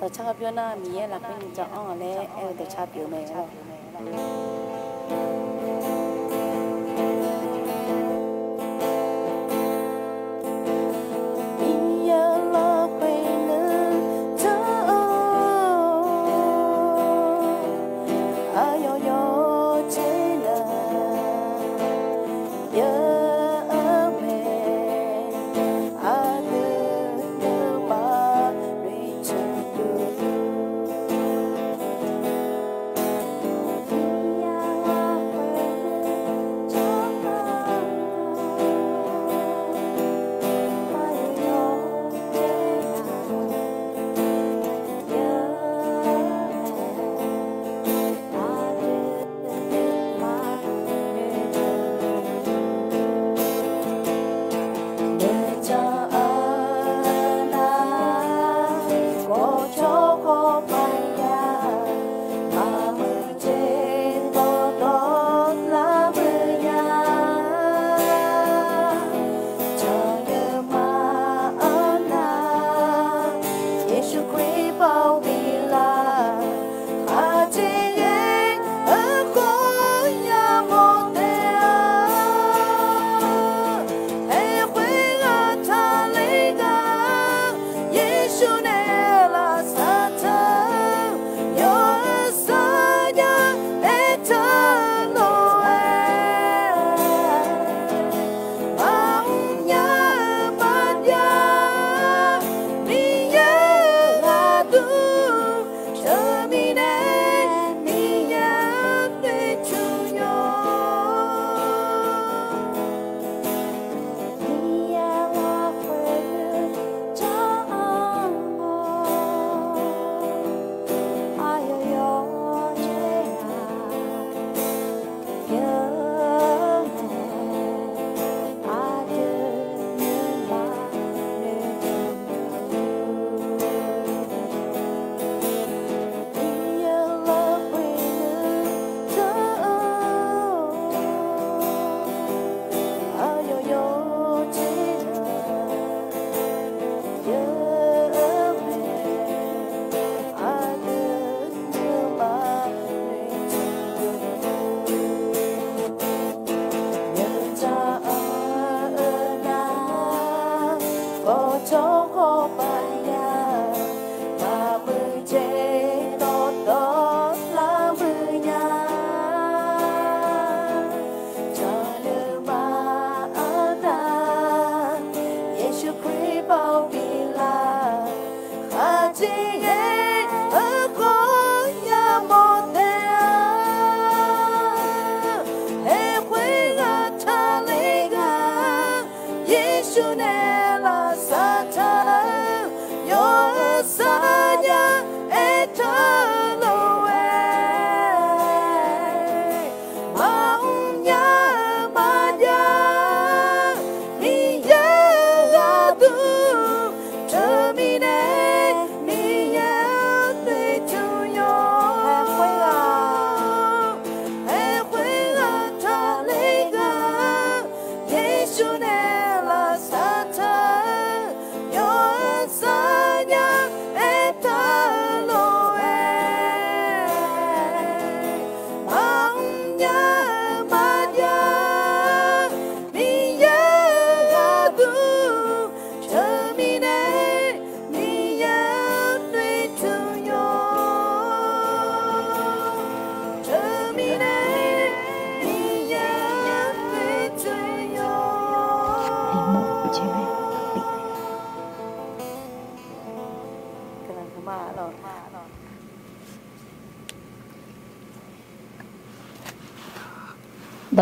ตัวชอบเยอะหน้ามีหลักเป็นจะอ้อและตัวชอบเยอะไหมล่ะ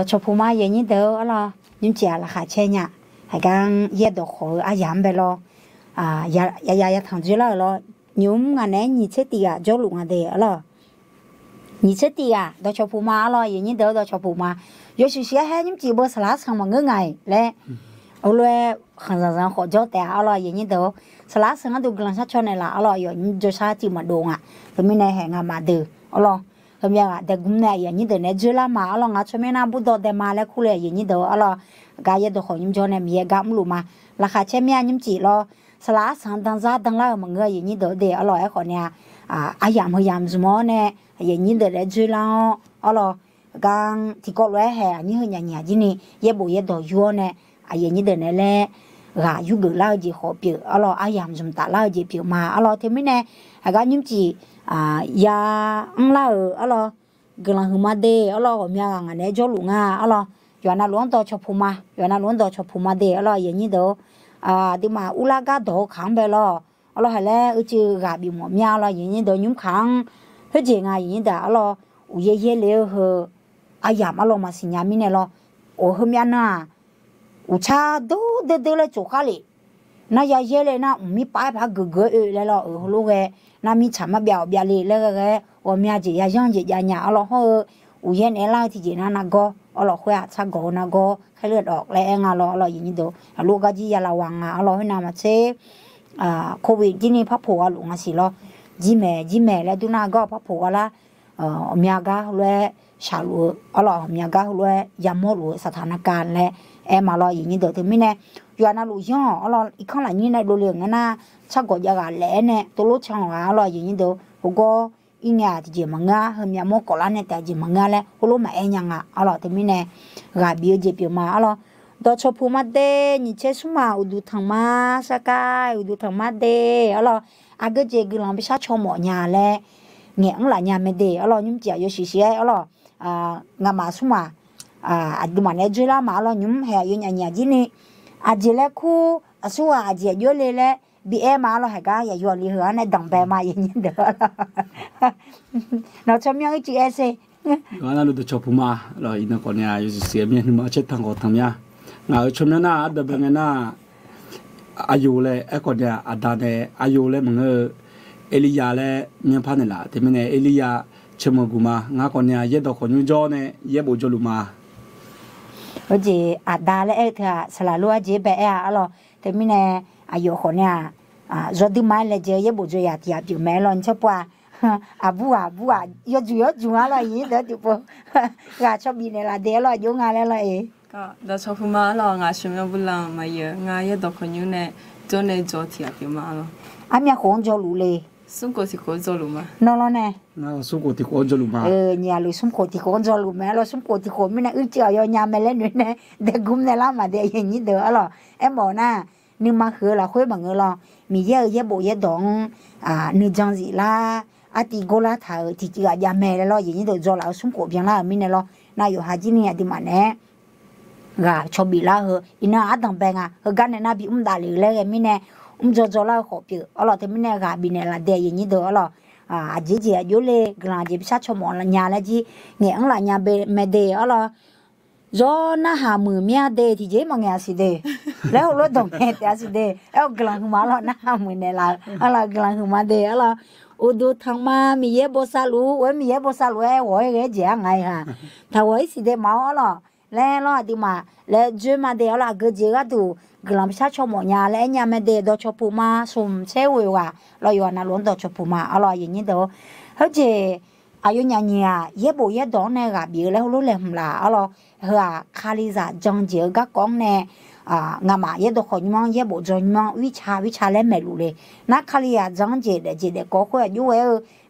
đó cho phụ mai vậy như đó là nhưng chỉ là khai chơi nhá hay gang ye đồ khổ yam bê lo ya thằng dưới lo nhúng ngà nén nhị chết tiệt cho lụng ngà đề lo nhị chết tiệt đó cho phụ mai lo vậy như đó cho phụ mai giờ chỉ xe hay nhưng chỉ bớt salad sang mà ngứa ngày lẽ ở luôn khang sang họ cho té lo vậy như đó salad sang đó gần sát cho này là lo giờ cho sa chỉ mà đồ cái mình này hàng mà được lo 그럼 야, 내 군내 얘기도 내 줄라 마을랑 아침에나 부도 내 말에 쿨에 얘기도 알아 가야도 호님 전에 미에 감루마 라카체미아님 지로 สลาสังดังซาดังล่ามังเงยอย่างนี้เดอเดอร่อยคนเนี่ยอายามพยายามสมอเนี่ยอย่างนี้เดอได้จุลาอร่อยกังที่ก็ร้อยแห่นี่เฮียเนี่ยจีนี่เย็บบุเย็บดอกยัวเนี่ยอย่างนี้เดอเนี่ยแหละยุกเล่าจีขอเปียอร่อยอายามสมตาเล่าจีเปียมาอร่อยเท่าไม่แน่กันยิ่งจียาอังเล่าอร่อยกำลังหืมาเดอร่อยก็มีอะไรเนี่ยจอลุงอร่อยย้อนล้วนต่อชอบพูมาย้อนล้วนต่อชอบพูมาเดอร่อยอย่างนี้เดอที่มาอุลากาดอกขังไปแล้วเราให้แล้วจือกาบิหมอมีอะไรอย่างนี้เดยุ่งขังเฮ้ยเจ๋งอย่างนี้เดเราอุยเย่เลยเหรออายามเรามาสิญามิเนี่ยเราโอ้เฮมีน่ะอุชาดูเดเลยจุกเลยน่ายาเย่เลยนะมีป้ายพักเกยเลยเราลูกเอ๋น่ามีฉามาเบียวเลยแล้วก็ว่ามีอะไรยาย่างยาหยาเราเฮอุยเย่เนี่ยเราที่จีน่านักก็เราคุยชักก็นักก็ให้เลือดออกแล้วเราอย่างนี้เดลูกก็จียาระวังเราให้นามาเชโควิดที่นี่พับผัวหลวงสิล้อจีแม่แล้วดูน่าก็พับผัวละมีอากาศเลยชาลูมีอากาศเลยยามหรือสถานการณ์และมาเราอย่างนี้เดี๋ยวถึงไม่แน่ย้อนลูกย่อเราอีกข้างหลังนี้ในดูเรื่องนั้นนะชักก็ยากาศแหล่เนี่ยตัวลูกช่างเราอย่างนี้เดี๋ยวหัวก็อีเนี่ยที่จีมังงะเฮมีอมก่อนละเนี่ยแต่จีมังงะแล้วหัวลูกแม่ยังเราถึงไม่แน่กาเบียจีเปียมาเราดอชพูมาเดนี่เชสุมาอุดูทางมาสกายอุดูทางมาเดเราอากาศเจกิลังไปชาชมหมอญาแลเงี้ยงหลายญาไม่เดเรายุ่งเจียอยู่สิเรางามาสุมาดูมันเนี่ยจุฬามาเรายุ่งเหี่ยยุ่งญาจีนี่เจเล่คู่สัวเจยอเลยแหละบีมาเราให้กันอย่าอยู่ลีหัวในดังแบบมาอย่างนี้เด้อเราชอบยังอีจีเอสวันนั้นเราจะชอบพูมาเราอินก่อนเนี่ยอยู่เสียเมียนมาเช็ดทางก่อนทำเนี่ยชมนั้นเดิมเป็นไงน่ะอายุเลยไอ้คนเนี่ยดานเนี่ยอายุเลยมึงเอลียาเลยมีพันนี่แหละที่มันเนี่ยเอลียาเชื่อมกูมาคนเนี่ยเย็ดดอกคนยุ่งจ้อเนี่ยเย็บบุจลุมาว่าจีดาเลยเถอะสละลัวจีแบบเราที่มันเนี่ยอายุคนเนี่ยรถดีมาเลยจีเย็บบุจยาที่อยู่แม่ลอนชอบว่าบัวยอดอะไรอย่างนี้เด้อที่พวกชอบบินอะไรเดี๋ยวเราอยู่งานอะไรก็เราชอบพูมาเรางาชิมบุลังมาเยอะงาเยอะดอกคนอยู่เนี่ยจนในจอที่อามาเรามีคนจะรู้เลยสุ่มก็ที่คนจะรู้มาน้องเนี่ยสุ่มก็ที่คนจะรู้มาเนี่ยรู้สุ่มก็ที่คนจะรู้ไหมเราสุ่มก็ที่คนไม่น่าอึดเจียวยาไม่เล่นด้วยเนี่ยเด็กกุมเนี่ยละมาเดี๋ยวอย่างนี้เด้อหรอบอกน่ะนึกมาคือเราคุยบางเงเรามีเยอะโบเยอะดองนึกจังสิละตีโกลาถ่ายที่จียาแม่แล้วอย่างนี้เดี๋ยวจะเราสุ่มก็เพียงละไม่เนี่ยเราน่าอยู่หาจีเนี่ยที่มันเนี่ยชอบบีละอินาดังแบงกันเนี่ยน่าบีดาลีเลยไม่เนี่ยจะละขอบเยอะเราที่ไม่เนี่ยบีเนี่ยละเดียอย่างนี้เด้อเราจีอยู่เลยกลางจีพิชาชมอลญาละจีเนี่ยอังละญาเบเมเดอเราจอน่าหามือเมียเดที่เจมังยาสิเดแล้วรถดงเฮตยาสิเดแล้วกลางมาเราน่าหามือเนี่ยละอะไรกลางมาเดเราอุดูทางมามีเยบซาลูมีเยบซาลู我也เจียงไงฮะถ้าว่าสิเดมาเราแล้วเราที่มาแล้วเจอมาเดี๋ยวเราก็เจอกันดูกลับชาชมเนี่ยแล้วเนี่ยมาเดี๋ยวดอชพูมาสมเชวิวเราอยู่นั่นล้วนดอชพูมาอร่อยอย่างนี้เด้อเฮ้ยเจอายุเนี่ยเย็บเย็บดองเนี่ยกับเบี้ยแล้วรู้เลยมั้งล่ะอร่อยเฮ้ยคาลิซาจังเจอกับกองเนี่ยงามาเย็บดอกคนมั่งเย็บจนมั่งวิชาเล่นไม่รู้เลยนักคาลิซาจังเจเด็กก็คุยอยู่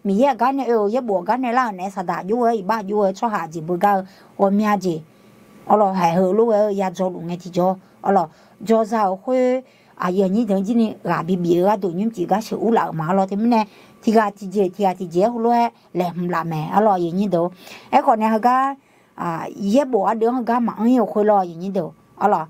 มีเย็บกันเนี่ยเย็บกันเนี่ยล่ะเนี่ยสัตว์อยู่บ้าอยู่ชอบหาจีบกันว่ามีอะไรเราให้ลูกอยากจะรู้ไงที่จะเราจะคุยอย่างนี้ถึงที่นี่บีตัวนี้จีก็ชื่อเรามาเราที่มันเนี่ยที่เจ้าลูกเล่มละแม่เราอย่างนี้ดูคนเนี่ยเขาก็เย็บบัวเดี๋ยวเขาก็มาเอาคุยเราอย่างนี้ดูเรา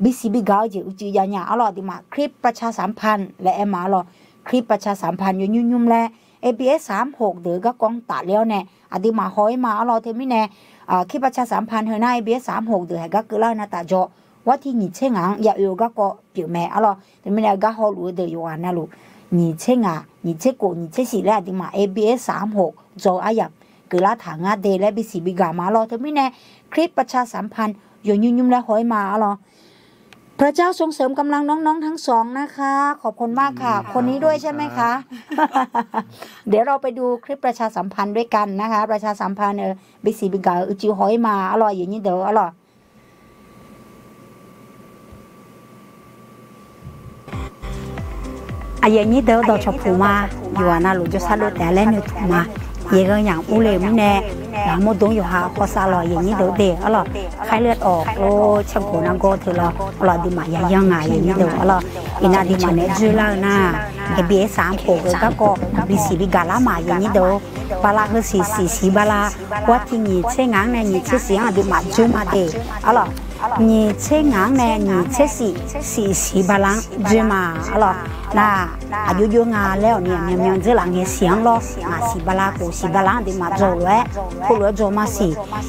BCB ก้าวจีอุจยาเนี่ยเราที่มาคลิปประชาสัมพันธ์และมาเราคลิปประชาสัมพันธ์ยุ่งๆและ ABS 36เดี๋ยวก็กองตัดแล้วเนี่ยที่มาหอยมาเราที่มันเนี่ยคลิปประชาสัมพันธ์เฮน่า ABS 36เดี๋ยวก็คือเราหน้าตาจอว่าที่你เช่งอย่าอยู่ก็表妹เราที่มันเนี่ยก็好รู้เดี๋ยวนะลูก你เช่ง你เช่กู你เช่สิแล้วที่มา ABS 36จออย่างคือเราทางเดและ BCB ก้าวมาเราที่มันเนี่ยคลิปประชาสัมพันธ์ยุ่งๆและหอยมาเราพระเจ้าทรงเสริมกำลังน้องๆทั้งสองนะคะขอบคุณมากค่ะคนนี้ด้วยใช่ไหมคะเดี๋ยวเราไปดูคลิปประชาสัมพันธ์ด้วยกันนะคะประชาสัมพันธ์บิสีบิกาจิหอยมาอร่อยอย่างนี้เด้ออร่อย à vậy như đó đó cho phụ mà vừa na lũ cho sao đôi té lên được phụ mà vậy cáiอย่างu lệ mới nè là một đốngอยู่หาพอซาลอยอย่างนี้เดี๋ยวเด็กอ๋อไข้เลือดออกโลช่างโขนังก็ถือเราอ๋อดีมายังไงอย่างนี้เดี๋ยวอ๋ออินาดีมาเนี่ยจื้อแล้วนะไอเบียสามโผล่ก็บีสีบีกาลามาอย่างนี้เดี๋ยวบาลาคือสีบาลาว่าที่นี่เช่งางเนี่ยนี่เช่เสียงดีมาจื้อมาเด็กอ๋อ你切硬呢？你切是巴郎子嘛？好了，那有啊了呢，明子人嘅想咯，啊是巴拉古是巴郎的嘛做嘞，后来做嘛是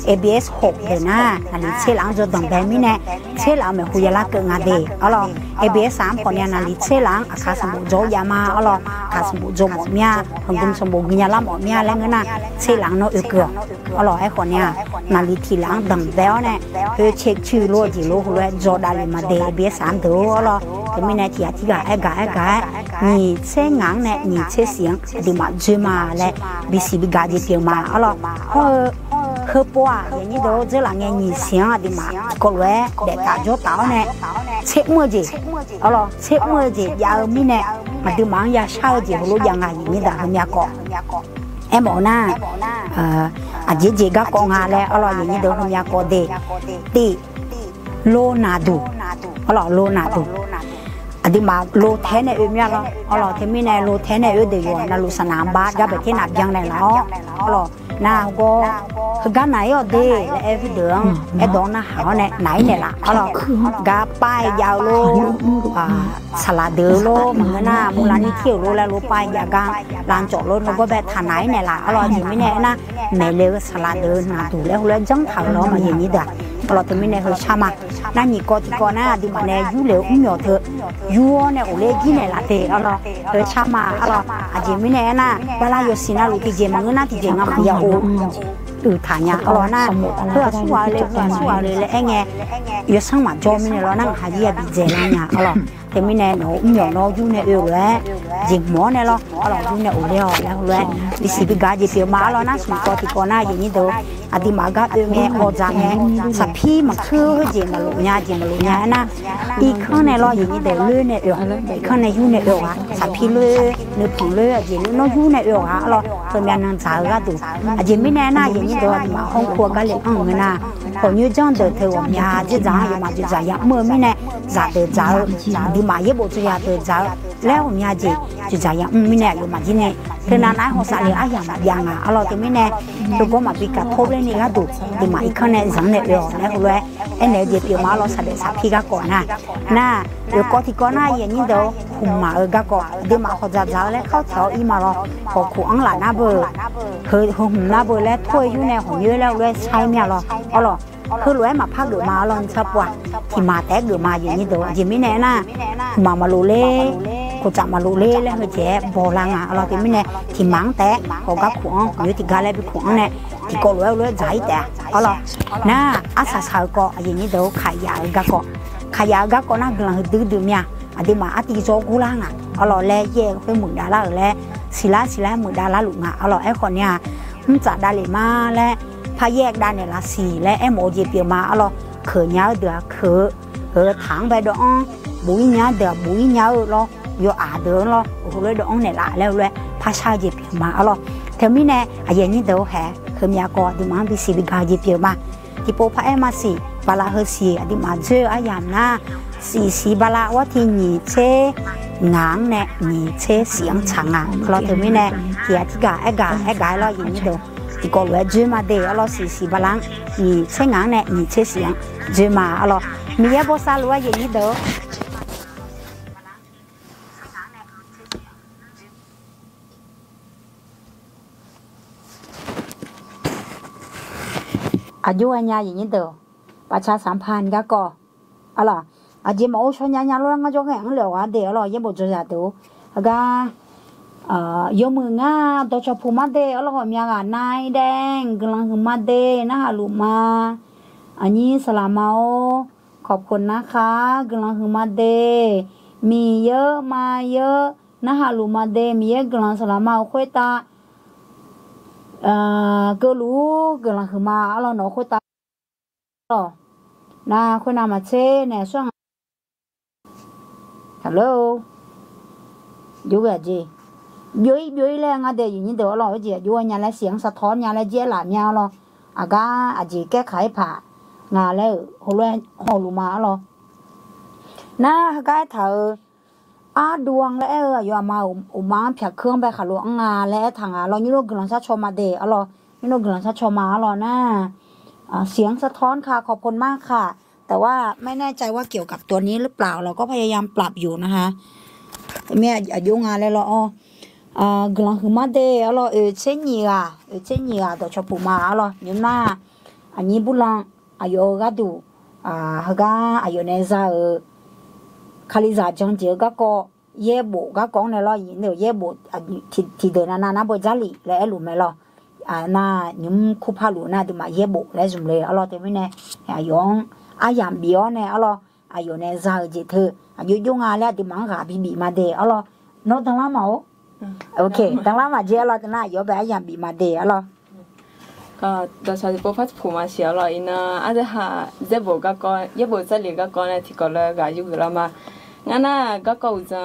ABS 学的呐，那你切人做当白米呢？切人咪会拉更啊的，好了 ABS 三พอเนี่ย那你切人啊卡什么做呀嘛？好了，卡什么做หมอเมียคนกุมสมบูรณ์เนี่ยละหมอเมียแล้วงั้นน่ะ切人เนาะเกลือ好了ไอ้คนเนี่ย那你ทีหลัง当白เนี่ยคือเช็คชื่อโลจิโลหัวจอดาลิมาเดเบียสามตัวหรอแต่ไม่แน่ที่กะไอ้กะนี่เช่งางเนี่ยนี่เช่เสียงดีมาจืมาและบิสิบิกาจิเปียวมาอ๋อคือปัวอย่างนี้เดี๋ยวจะหลังเงี้ยนี่เสียงดีมาก็เลยเด็กตาจอดเต่าเนี่ยเช็คมือจีอ๋อเช็คมือจียาวมีเนี่ยมาดูมังยาเช่าจีรู้ยังไงอย่างนี้แต่เขาเนี่ยก็ไอ้หมอหน้าอาเจก็กองหาแล้วอ๋ออย่างนี้เดี๋ยวเขาเนี่ยก็ตีโลนาดูอ๋อโลนาดูอันนี้มาโลแทนเนี่ยมีอะไรอ๋อที่มีเนี่ยโลแทนเนี่ยเดี๋ยวนั่นลูกสนามบาสก็ไปที่นับยังไงแล้วอ๋อน่าก็คือการไหนอ๋อเดี๋ยวไอ้พี่เดืองไอ้ดองน่าหาเนี่ยไหนเนี่ยล่ะอ๋อกาป้ายยาวโลสลัดเดือโลเหมือนน่ะมูลนิธิโลแล้วโลป้ายยากางลานจอดรถแล้วก็แบบฐานไหนเนี่ยล่ะอ๋อที่มีเนี่ยนะแม่เลี้ยสลัดเดือน่าดูแล้วจังถามเรามาอย่างนี้เด้อตลอดที่มีเนี่ยเขาชามานั่นนี่ก็ที่ก่อนนะดีมาเนี่ยยูเลี้ยวเหนียวเถอะยูเนี่ยโอเล่กินเนี่ยละเถอะอ๋อเขาชามาอ๋ออาจจะมีเนี่ยนะเวลาอยู่สินะลูกที่เจมันก็น่าที่เจงอ่ะมันยาโอฐานเนี่ยอ๋อนะเพื่อสู้อะไรเลยไอ้เงี้ยอยู่สังมาจอมีเนี่ยเรานั่งหาเยี่ยบีเจแล้วเนี่ยอ๋อแต่มีเนี่ยหนูเหนียวน้อยูเนี่ยเลยจิงหมอเนี่ยเราอ๋อยูเนี่ยโอเล่แล้วเลยดิสิบิกาจิเปียวมาแล้วนะสุดก็ที่ก่อนนะอย่างนี้เด้ออดีมาก็เงี้ยโอจังเงี้ยสับพี่มาคือเจมาลุญานะอีกข้างในเราอย่างนี้เด้อเลยเนี่ยข้างในยูเนี่ยอ่ะสับพี่เลยเนื้อผงเลยเจน้อยูเนี่ยอ่ะเราตัวเมียนางสาวก็ดูอาจจะไม่แน่นะอย่างนี้เด้อมาห้องครัวก็เลยเงินนะคนยูจังเด้อเธอว่ามีอาจะจังยังมาจะจ่ายเมื่อไม่แน่จ่ายเด้อจ่ายดีมาเยอะบุตรยาเด้อจ่ายแล้วมีอาจะจ่ายไม่แน่อยู่มาที่นี่เธอนั้นไอ้หัวสาลีไอ้ยังอ่ะเราจะไม่แน่ตัวก็มาปีกทบเลยนี่ก็ดูดีมาอีกข้างในจังเนี่ยแล้วเลยไอ้เนี่ยเดี๋ยวมาเราสัตว์สับพี่ก็ก่อนนะเดี๋ยวก็ที่ก่อนหน้าอย่างนี้เดี๋ยวคุมมาก็ก่อนเดี๋ยวมาเขาจะจ่ายแล้วเข้าแถวอีมาเราพอขู่อังหลานน้าเบอร์คือหุ่มน้าเบอร์แล้วถ้วยอยู่ในของเยอะแล้วเลยใช้เมียเราอ๋อคือรวยมาพักเดือมาลองชับว่าที่มาแตกเดือมาอย่างนี้เดี๋ยวยังไม่แน่นะมาลูเล่กูจะมาลูเล่แล้วเจ๊โบราณอ่ะเราที่ไม่แน่ที่มังแตกเขาก็ขวางอยู่ที่กาเลยไปขวางเนี่ยที่ก็รวยใจแต่อ๋อน่าอาสาสาวก็อย่างนี้เดี๋ยวขายยาก็น่ากำลังดื้อเนี่ยอันนี้มาอติโจกุล่างอ่ะอ๋อแล้วแย่เป็นหมื่นดาราแล้วศิลาหมื่นดาราหลุงอ่ะอ๋อไอ้คนเนี่ยมันจะได้เลยมาและพาแยกด้านเนี่ยละสี่และเอ็มโอจีเปียมาอ๋อเขยเนี้ยเดือเขยถางไปดองบุ้ยเนี้ยเดือบุ้ยเนี้ยรออยู่เดือรอโอ้โหเลยดองเนี่ยละแล้วเลยพาชาจีเปียมาอ๋อเธอไม่แน่อย่างนี้เดี๋ยวแห่เขยเนี้ยก็ดีมันไปสีบิกาจีเปียมาที่โปพาเอ็มมาสี่บาลาเฮสีดีมาเจออายามนะสีบาลาว่าที่นี่เช่งางเนี่ยนี่เช่เสียงฉังอ่ะเราเธอไม่แน่ที่กาไอ้กาเราอย่างนี้เดี๋ยวที่ก็เลยจืมาเดี๋ยวเราสีบาลังนี่เช่งางเนี่ยนี่เช่เสียงจืมาเรามีอะไรบ้างรู้อย่างนี้เดี๋ยวอายุอันยาอย่างนี้เดี๋ยวประชาสัมพันธ์ก็อะไรอาจจะมาโอ้ชนยาเรางั้นจะแข่งเหลือว่าเดี๋ยวเรายังบ่จะจัดตัวก็ยมืองาตัวชอบพูมาเดอเราก็มีงานนายแดงกำลังคือมาเดนะฮะลูกมาอันนี้สลามาโอขอบคุณนะคะกำลังคือมาเดมีเยอะมาเยอะนะฮะลูกมาเดมีเยอะกำลังสลามาโอคุยตาก็รู้กำลังคือมาเราเนาะคุยตานะคุยนามาเช่เนี่ยช่วงฮัลโหล有个这有嘞俺的人都老这有人来想สะท้อน人来接啦喵咯啊个啊这แก้ไขผ่า俺嘞后来好路嘛咯那个头啊ดวงแล้วอยู่มามาเพียเครื่องไปค่ะหลวงแล้วทางเรานี่โลกกำลังชมมาเดอเรานี่โลกกำลังชมมาเรานะเสียงสะท้อนค่ะขอบคุณมากค่ะ แต่ว่าไม่แน่ใจว่าเกี่ยวกับตัวนี้หรือเปล่าเราก็พยายามปรับอยู่นะคะแม่อายุงานแล้วเรากำลังคือมาเดอเราเช่นนี้ตัวชอบปูมาเราอยู่หน้าอันนี้บุลังอายุก็ดูฮะก็อายุเนี่ยจะคาลิซาจังเจอก็เย่บุก็กองในเราเดี๋ยวเย่บุที่เดินน่ะบ่จะหลีแล้วหลุมไม่รอน่ะยุมคุพาลุน่ะดูมาเย่บุแล้วจุ่มเลยเราแต่ไม่แน่อายุยามเบียวเนี่ยเราอายุเนี่ยจะเจอเธออายุยุ่งแล้วดูมังกาบีมาเดอเราโน้ตตั้งละมั้งโอเคตั้งละมาเจอเราตั้งละอยู่แบบยามบีมาเดอเราก็ตอนที่พบพัดผู้มาเสียเราอินะอาจจะหาเจ็บก็ก่อนเจ็บจะเลี้ยก็เนี่ยที่ก็เลยก็อยู่กับเรามางั้นน่ะก็จะ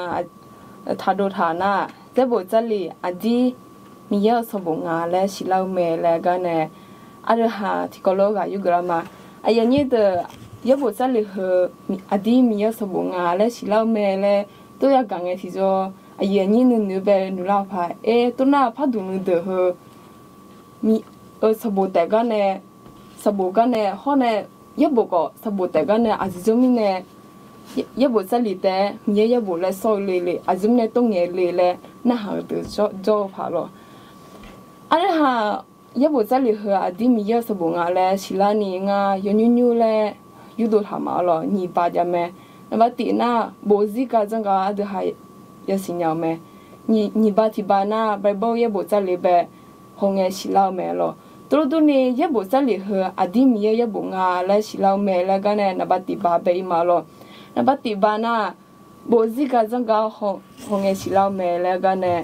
ถ้าดูฐานะเจ็บจะเลี้ยอดีมีเยอะสมบูรณ์แล้วสิเราเมย์แล้วก็เนี่ยอาจจะหาที่ก็เลยก็อยู่กับเรามาไอ้ยันนี้เดเจ็บจะเลี้ยอดีมีเยอะสมบูรณ์แล้วสิเราเมย์แล้วตัวอย่างกันเนี่ยที่จะไอ้ยันนี้นึกไปนึกเล่าไปตัวน่ะพัดดูนึกเดอมีสบู่แต่ก็เนี่ยห้องเนี่ยยบก็สบู่แต่ก็เนี่ยอาจจะมีเนี่ยยบจะหลีแต่มียบเลยซอยเลยอาจจะเนี่ยต้องเนี่ยเลยน่าหาตัวจ่อพา咯อันนี้ฮะยบจะหลีเหรออดีมีเยอะสบู่อะไรสิลานี่งายูเลยยูดูทำมา咯นี่ป้าจะแม่แล้วบัดตีน่ะโบซิกาจังก็อาจจะหายสิญญาแม่นี่บัดที่บ้านน่ะไปบอกยบจะหลีแบบห้องเนี่ยสิลาแม่咯ตัวนี้ยบจะหลีเหรออดีมียบงาแล้วสิเราแม่แล้วก็เนี่ยนับติบาเบย์มา咯นับติบาน่ะโบซิกาจังก็ห้องสิเราแม่แล้วก็เนี่ย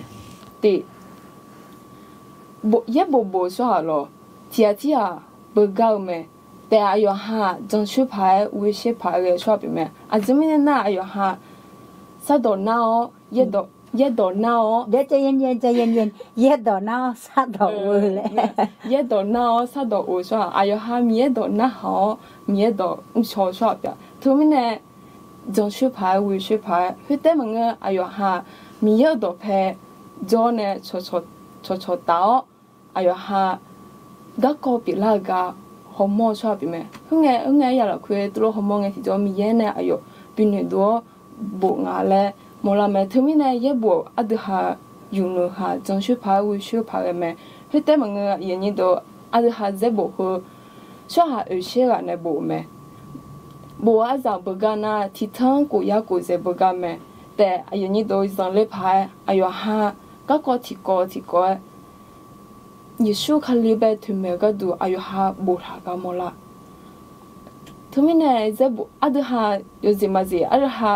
ติยบโบชัวร์咯ที่เบกเอาแม่แต่อายุห้าจังช่วยพายวิเศษพายเลยชอบไหมอาจจะไม่น่าอายุห้าสะดวกน่าเย็ดดอกน้าเดี๋ยวใจเย็นเย็ดดอกน้าซาดอกเลยเย็ดดอกน้าซาดอกชัวอายุห้ามีเย็ดดอกน้าหอมีเย็ดดอกชอบ的ทุกมื้อเนี่ยจงช่วยพายวิช่วยพายคือแต่มึงอายุห้ามีเย็ดดอกแพจอเนี่ยชดดาวอายุห้าก็ก็ปิลากาฮอร์โมนชอบไหมคือไงอย่าละคุยตัวฮอร์โมนที่จะมีเย็นเนี่ยอายุปีนึงตัวบุกงาเลยมอลาแม่ถึงมีเนี่ยเย็บบัวอาจจะหาอยู่นู่นหาจังช่วยพาวิช่วยพาเลยแม่เฮ้ยแต่มึงอย่างนี้ตัวอาจจะหาเจ็บบัวคือช่วยหาเชื่อในบัวแม่บัวอาจจะบัวกันนะที่ทั้งกูอยากกูจะบัวกันแม่แต่อย่างนี้ตัวจังเล็บหายอายุหาก็ที่ก็ยิ่งช่วยเขาเลี้ยบถึงแม่ก็ดูอายุหาบัวหากันหมดละทุกมื้อเนี่ยจะบุอาจจะหาอยู่ที่มาสิอาจจะหา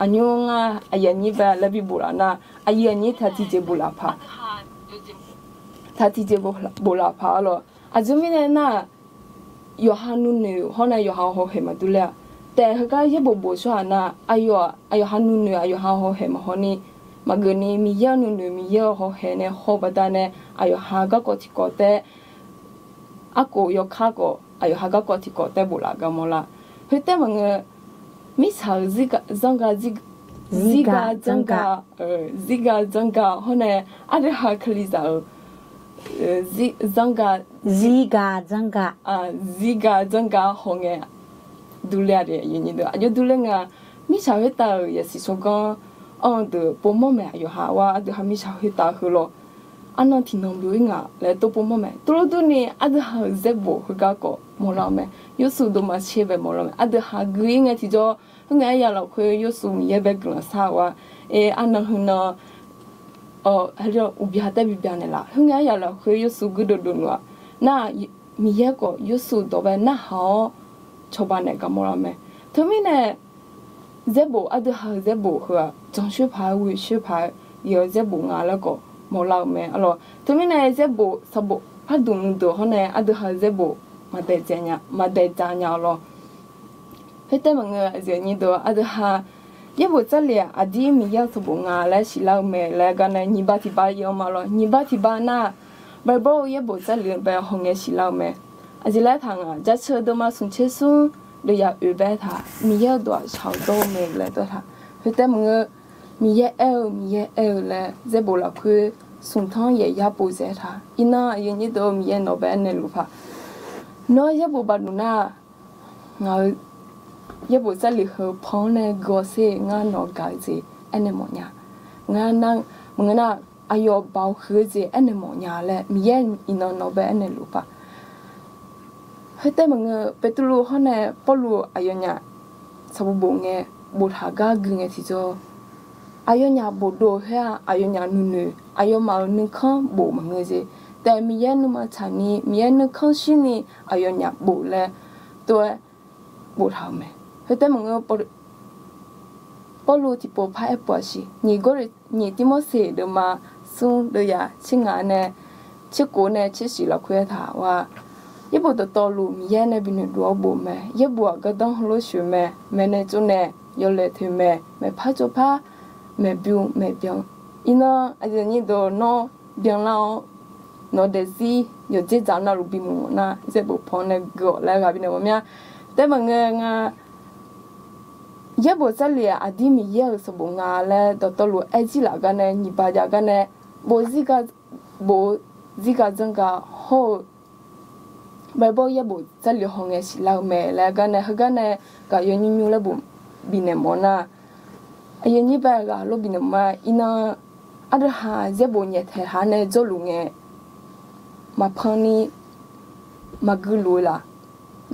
อันนี้งาอายันนี้แบบเลบิบุรานะอายันนี้ทัดที่จะบุลาพาทัดที่จะบุลาพา咯อาจจะไม่เนี่ยน่ะอยู่หานุ่นเนี่ยห้องเนี่ยอยู่หาหัวเหมาดูเลยแต่เขาก็ยังบุชัวนะอายุหานุ่นเนี่ยอายุหาหัวเหมาห้องนี้มาเกินนี้มีเยอะนุ่นเนี่ยมีเยอะหัวเหเนี่ยหัวบัดเนี่ยอายุหาก็ที่ก็แต่อากูยกข้าก็อายุหากก็ที่ก็แต่บุลากามละเฮ้ยแต่มึงมิสาซิกาจังกาฮะเนี่ยอาจจะหาคลิซาจังกาฮงเงดูแลเดี๋ยวนี้เดี๋ยวอายุดูแลงามิสาเฮตาอย่าสิสกันเดี๋ยวปุ่มแม่อายุหาว่าเดี๋ยวหามิสาเฮตาคือloอันนั้นที่น้องดูง่ะแล้วตัวปุ่มแม่ตัวนี้อาจจะหาเจ็บบัวคือก็มอลล์แม่ยูสุดมาเชื่อแบบมอลล์อาจจะหาเกยที่จะไงอย่าเราคุยยูสุมีแบบกลัวสาวอันนั้นหุ่นให้เราอุบิเหตุบิบานละไงอย่าเราคุยยูสุกุดดุนว่าน่ามีก็ยูสุตัวแบบน่าหาชาวบ้านกับมอลล์แม่ทั้งนี้เนี่ยเจ็บบัวอาจจะหาเจ็บบัวคือจังช่วยพายวิช่วยพายเยอะเจ็บบัวงาแล้วก็มอลล์แม่alorsทั้งนี้เนี่ยเจ็บบัวสบู่พัดดุนตัวเขาเนี่ยอาจจะหาเจ็บบัวมาได้จานยา咯เฮ้ยแต่มึงอย่างนี้ตัวอาจจะหา也不这里啊，弟米要是不啊来洗老妹来个呢，你把提把要嘛了，你把提把那，不也不这里不红个洗老妹，啊就来趟啊，这车都嘛送车送，都要预备他，米要多少多没来多他，后头么米也来，这不了去送汤也不在他，伊那有你都米也老板那路怕，那也不把路那，我。也不在里头旁呢，个些俺那个子，俺那么样，俺那我那哎呦包盒子，俺那么样嘞，米也伊那老板俺那路吧。后头么个别的路好呢，不路哎呦呀，差不多个，不他个个个提着，哎呦呀不多哈，哎呦呀努，哎呦嘛努看不么个子，但米也那么长呢，米也努看些呢，哎呦呀不嘞，对，不他们。后头么个不路提不拍不是，你怎么写的嘛？送的呀，亲俺呢，去国呢，去洗了亏他哇，也不得道路米也那边的多不没，也不个当好了学没，没那种呢，有来听没拍就拍，没标，伊呢，而且你都孬变了，孬的是有这张那路比么那，这不碰那个来个边的我们，但么个也不在里啊，弟米也是不啊嘞，到路爱记那个呢，你把那个呢，不这个整个好，不也不在里红的是老妹那个呢，那个呢，个有你了不比那么那，哎呀你把个路比那么，伊那阿的哈也不热太哈呢，走路呢，嘛碰你，嘛个路啦，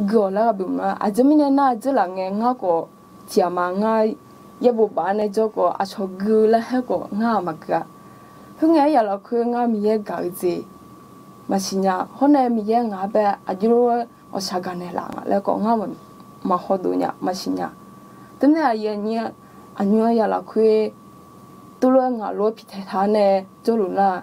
个那个不嘛，啊这边呢那这两个我个。家嘛我也不把那这个啊炒狗了那个我嘛个，后来也了去我米也搞子，嘛是呀，后来米也我呗，啊就我下个那啦，那个我们嘛好多呀，嘛是呀，等下也你啊你也了去，都了我罗皮太他呢，走路啦，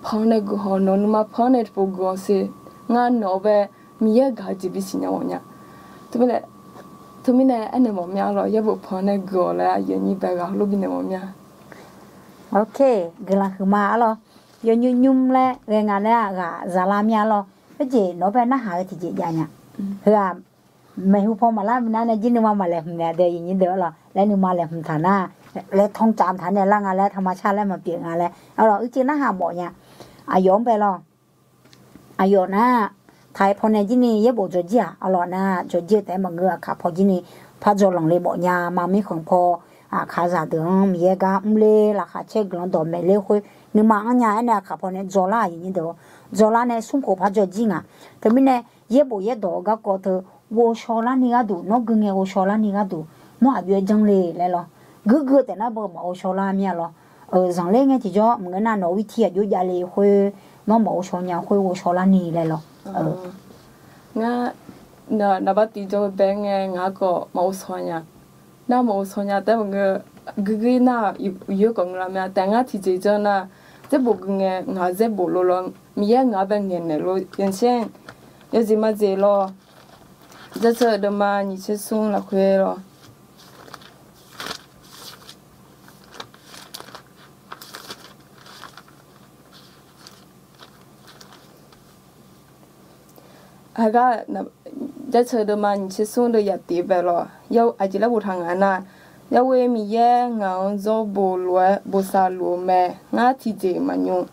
碰那个好弄嘛碰那不过是，我那呗米也搞子比是呀我呀，对不对？他们呢，俺那么面了，也不碰那个了，也你别个路边那么面。OK，个啦คือมา咯ยยุ่มๆแล้วเรื่องอะไรก็ซาลามี咯เฮ้ยเนาะเป็นน่าหาที่จะยาเนี่ยเฮ้ยไม่ฮู้พอมาแล้วนั่นน่ะยินว่ามาแล้วเนี่ยเดี๋ยวยินเด้อล่ะแล้วนึกมาแล้วฐานะแล้วท่องจำฐานเนี่ยล่างอะไรธรรมชาติแล้วมาเปลี่ยนอะไรเอาล่ะจริงน่าหาบ่เนี่ยอายอมไป咯อายอนะไทยพอเนี่ยจินี่เยบ่จอจิอ่ะเอาล่ะนะจอจิแต่มาเงือค่ะพอจินี่พาจอหลังเลยบ่เนี่ยมามีของพอขาซาเดิมมีกะมเลล่ะค่ะเช็คลองดอมเมเลคุยนึกมาอันเนี่ยเนี่ยค่ะพอเนี่ยจอลาอย่างนี้เด้อจอลาเนี่ยสุ่มโคพาจอจิงอ่ะแต่มิเนี่ยเยบ่เยดอกก็เธอโวชอลานี่ก็ดูนอกกึ่งโวชอลานี่ก็ดูนอกอบจังเลยแล้วล่ะกึแต่น่ะบ่โวชอลามีอ่ะล่ะจังเลยไงที่จ่อมึงน่ะนอวิธีอยู่ยาเลยคุยน้องบ่ชอญาคุยโวชอลานี่แล้วล่ะงาน่ะบัดติจ่อแบงงาก็บ่ชอญา那么说呀，但我那有讲了嘛，但我提起着呢，这不跟我这不路了，米也我本人的路，原先有什么子咯，这次的嘛，你去送了回了。那个那。这车的嘛，你去送的也对白了，要而且那不长安呐，要为米也俺做不落不杀路咩，俺提着嘛用，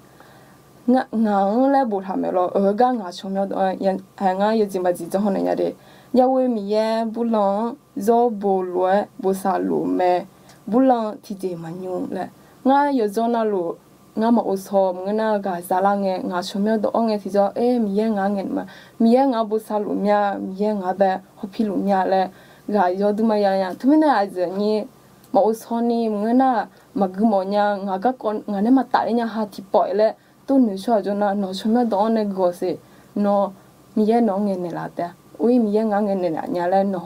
俺来不他们了，个俺从了也俺有怎么子做好人家的，要为米也不能做不落不杀路咩，不能提着嘛用嘞，俺有做那路。ngã mà ô tô ngã na gà giá la nghe ngã chôm nhau đó nghe thì cho mi ngã nghe mà mi ngã bố sa lũ mía mi ngã bé hộp phi lũ mía lệ gà do đu mà ya tụi mình là giờ nhỉ mà ô tô ni ngã na mà cứ mò nha ngã các con ngã này mà tại nha ha thì bỏi lệ tôi nữ cho cho nó chôm nhau đó nghe gò gì nó mi nó nghe này là thế ui mi ngã nghe này là nhà lệ nó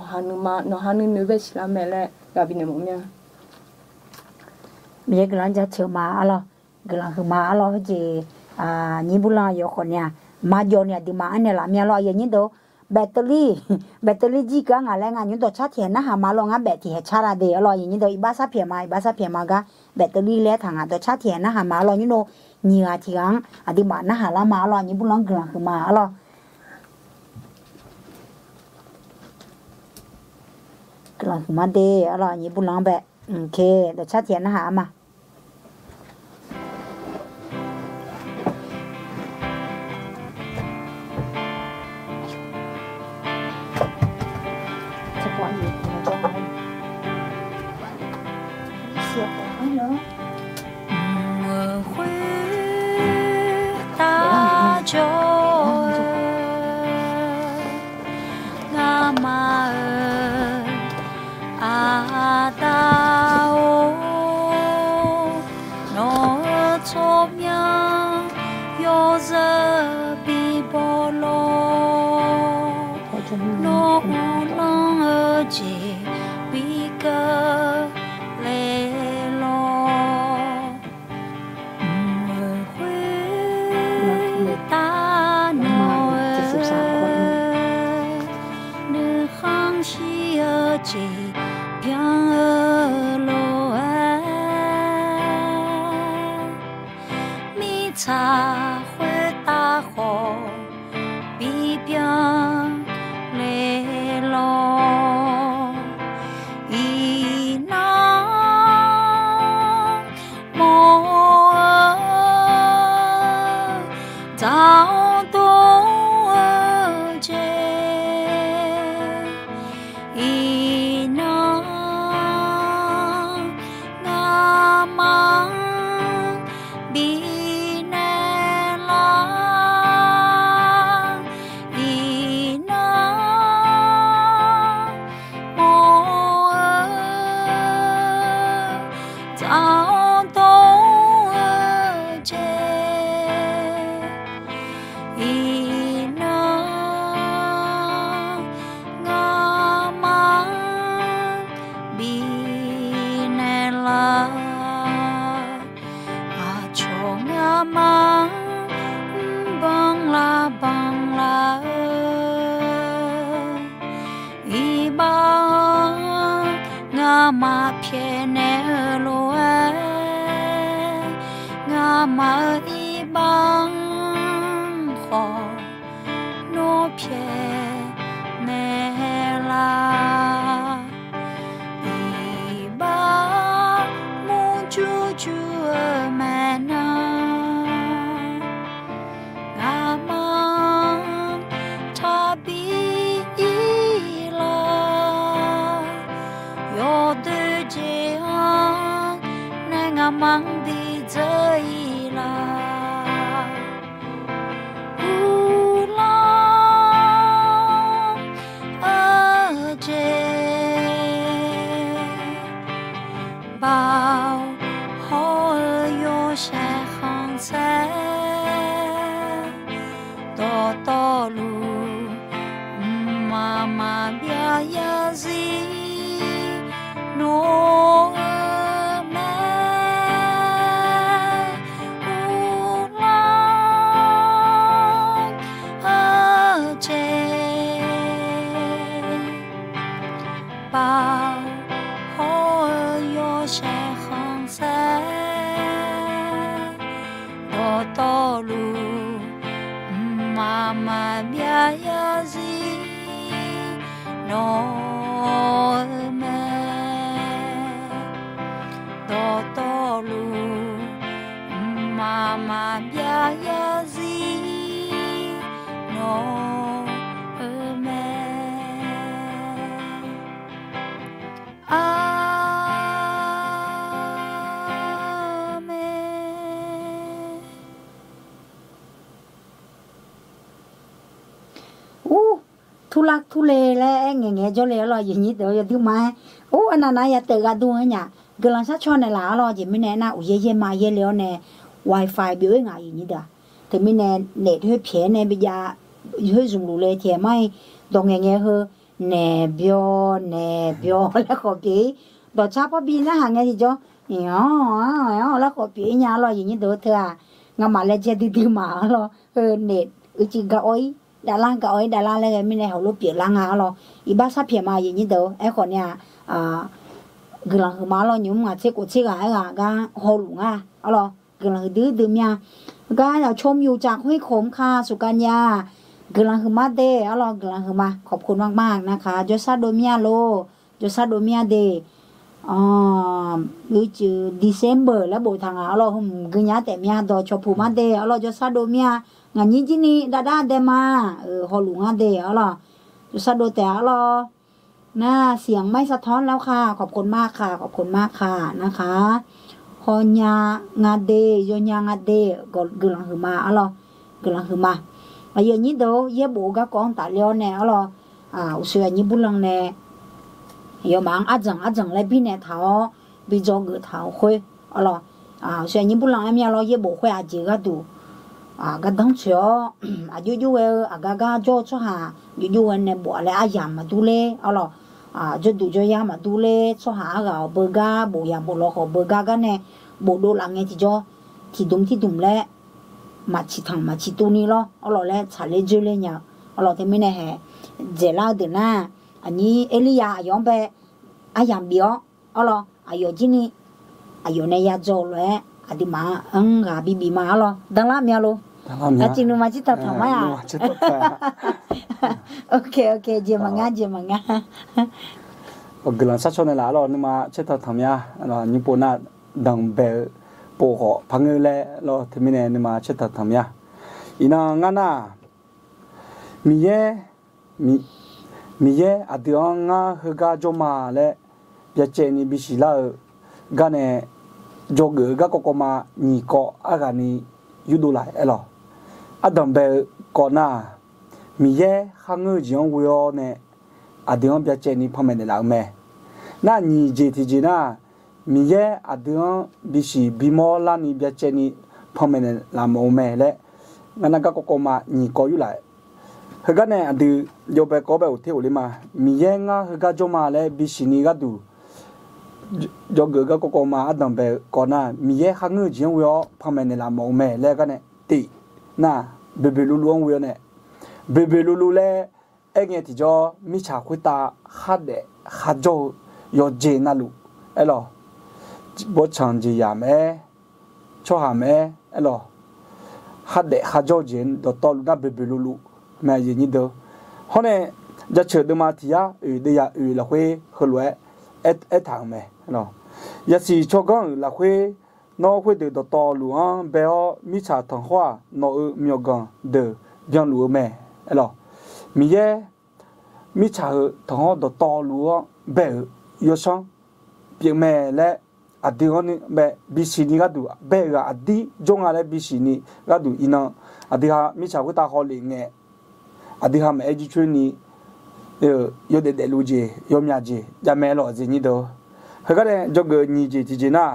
hanu nữ về chỉ là mẹ lệ gà bị này mò mía mi cái lần giờ chiều mà lo cái làคือมาเราจีนี่บุญเราอยู่คนเนี่ยมาโยนเนี่ยดีมาอันเนี่ยละเมียเราอย่างนี้ดู แบตเตอรี่จีก็งาแรงงานยุตัวชาเทียนนะหามาลองงาแบตที่ชาราเดอรออย่างนี้ตัวอีบ้าซาเพียมาก็แบตเตอรี่แล้วทางตัวชาเทียนนะหามาลองยุโนเนียเทียงอธิบานะหาละมาลองนี้บุลองเกลือคือมาลอกลองคือมาเดอรอนี้บุลองแบโอเคตัวชาเทียนนะหามาทุลักทุเลแล้วเงี้ยๆจอเลยรออย่างนี้เดี๋ยวจะดูมาโอ้อันนั้นอย่าเตะกันดูเนี่ยกำลังชักชวนในหลารอจะไม่แน่นะอุ้ยเย่มาเย่แล้วเนี่ย Wi-Fi biểuงานอย่างนี้เด้อแต่ไม่แน่เน็ตให้เพี้ยนเนี่ยไปยาให้ส่งรูเลยเทียไม่ตรงเงี้ยเฮแน่เบียวแล้วก็ปีดอกชาพบินนะหางเงี้ยจ้ะแล้วก็ปีเนี่ยรออย่างนี้เด้อเธองามาแล้วจะดื้อมาเหรอเน็ตจริงก็โอ้ย ดาล่างก็เอาดาล่างแล้วก็ไม่ได้เขาลูกเปียกล้างงาหรออีบ้าซาเพียมาอย่างนี้เด้อไอ้คนเนี่ยคือหลังคือมาเราหนุ่มอ่ะเช็คกูเช็คอะไรก็ฮอลุงอ่ะเอาหรอคือหลังดื้อดื้อเนี่ยก็เราชมอยู่จากห้วยโขมค่ะสุกัญญาคือหลังคือมาเด้เอาหรอคือหลังคือมาขอบคุณมากๆนะคะโจซาโดเมียโลโจซาโดเมียเดรู้จือเดซDecember แล้วโบทางเอาหรอคือเนี้ยแต่เมียดอชอบผู้มาเด้เอาหรอโจซาโดเมียงานนี้จีนี่ดาเดมาฮอลุงอ่ะเด้เอาหรอโจซาโดแต่เอาหรอน่าเสียงไม่สะท้อนแล้วค่ะขอบคุณมากค่ะขอบคุณมากค่ะนะคะฮอนยางาเดโยญางาเดก็กำลังหือมาอะไรกำลังหือมาอย่างนี้เด้อเย่โบก็กองตาเลี้ยวแน่อะไรอุศยนี้บุญลังแน่ยมังอาจังเลยพี่เนี่ยเท้าพี่จอกเท้าคุยอะไรอุศยนี้บุญลังเมียเราเย่โบคุยอาจีก็ดูก็ต้องเชื่ออยู่ก็จ่อช่หาอยู่เนี่ยบัวเลยยามมาดูเลยอะไรจะดูจะยามาดูเลยช่หาก็เบอร์กาบัวยามบัวเราขอเบอร์กากันเนี่ยบัวดูหลังเนี่ยที่จ่อที่ดุมเลยมาชิทังมาชิตัวนี้咯เอาล่ะแล้วชาเลเจอเลยเนี่ยเอาล่ะที่ไม่แน่เจลาเดน่าอันนี้เอลียายองไปยามเบียวเอาล่ะยจีนี่ในยาโจเลยอดีมากับบีมาเอาล่ะดังละเมียโลจริงๆมาจิตทำไมโอเคเจมังงะกำลังสัชนในหลายเรานี่มาเช็ดทำยาญี่ปุ่นน่ะดังเบลโปหอพังเงยเราที่ไม่แน่นี่มาเช็ดทำยาอีนางน่ะมีเย่อดีอ่างฮึกาจมาเล่ยาเจนี่บิชิลากันเนี่ยจกก็ก็มานี่ก็อาการนี้ยุดูไหลหรอดังเบลก่อนน่ะมีเย่ข้างเงยจีนวิโอเนี่ยอดีอ่างยาเจนี่พ่อแม่ในหลังแม่น่ะนี่เจที่จีน่ะมีเย่อดีอ่างบิชิบิมอลานี่ยาเจนี่พ่อแม่ในหลังแม่เล่งั้นก็มานี่ก็อยู่ไหลเฮกันเนี่ยอดีโยเบก็แบบเที่ยวเลยมามีเย่งเฮกันจมาเล่บิชินี่ก็ดูจกก็มาดังเบลก่อนน่ะมีเย่ข้างเงยจีนวิโอพ่อแม่ในหลังแม่เล่กันเนี่ยตีน่ะเบเบลูลูวิโอเนี่ยเบเบลูลูเล่เอ็งที่จ่อมิชาคุตาฮัดเดฮัดจ่อยอเจน่าลูหรอบทชังจียามช่อหามหรอฮัดเดฮัดจ่อเจนดอตอลูน่าเบเบลูลูแม่ยินดีเด้อฮะเนี่ยจะเชิดมาที่ยาเดียละเว้ฮลวยทางแม่เนาะยาสีชกังละเว้นอเว้เดดอตอลูเบอมิชาทังหัวนอมียกังเดยังลูแม่หรอมีเย่มิชาทังหัวดอตอลูเบยอชังเปียแม่และอดีฮนี่เบบิชินีก็ดูเบก็อดีจงอะไรบิชินีก็ดูอินังอดีฮะมิชาคุตาฮอลิงเงอดีฮะแม่จิชนียอเดลูจียอมยาจีจะแม่หล่อจีนี่เด้อเฮก็เลยจกนี่จีจีน่ะ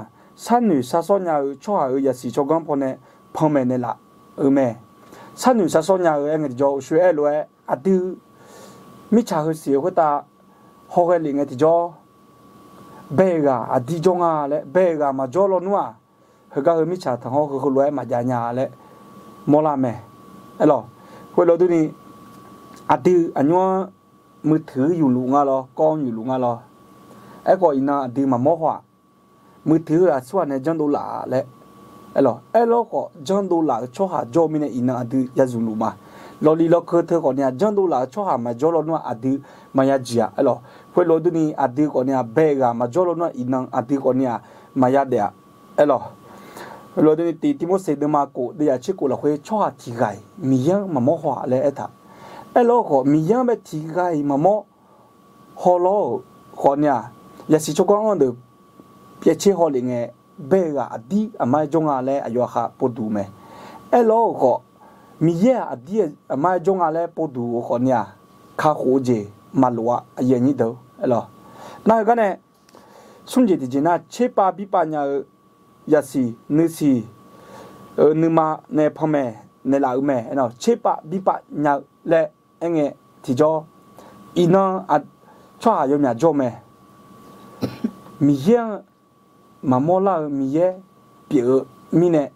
สันนิษฐานส่วนใหญ่ช่วยยาสีชกังพอเนี่ยพ่อแม่เนี่ยละแม่สันนิษฐานส่วนใหญ่เองจะช่วยเลยอดีมิชาคือเสียคุตาฮอลิงเงที่จ่อเบกอดีจงอะไรเบกมาจ่อลนัวเฮก็มิชาทั้งหัวคือรวยมาจาญาเลยมอลาแม่หรอคุยเราดูนี่อดีอันนี้มือถืออยู่ลุงอ่ะหรอกล้องอยู่ลุงอ่ะหรอก็อินาอดีมาโมหัวมือถือส่วนในจังดูหลาและหรอก็จังดูหลาช่อหาโจมินอินาอดียาจุลุมาลอลีลอคือเธอก่อนเนี่ยจังดูหลาช่อหามาโจลนัวอดีมายาจีอ่ะหรอคุยเราดูนี่อดีก่อนเนี่ยเบกามาโจลนัวอินังอดีก่อนเนี่ยมายาเดียหรอเราดูนี่ตีโมเสดมาโกเดียชิกุละคุยช่อหาที่ไกมียังมาโมหัวและท่าก็มียังแบบที่ไกมาโมฮอลโลก่อนเนี่ยยาสีชกังอันเดเปียเชฮอลิงเบกาอดีอามาจงอะไรอายุข้าปดูไหมก็มีเยอะอดีอามาจงอะไรปดูก่อนเนี่ยข้าโคเจมาลัวอย่างนี้เด้อนั่นก็เนี่ยสุนเจติเจน่าเชปาบิปาญายาสีนึสีนึมาในพ่อแม่ในลาวแม่เชปาบิปาญาและเองที่จ่ออินังอัดช่วยยมยาจ่อแม่มีเยอะมาโมลามีเยอะเปียมีเนี่ย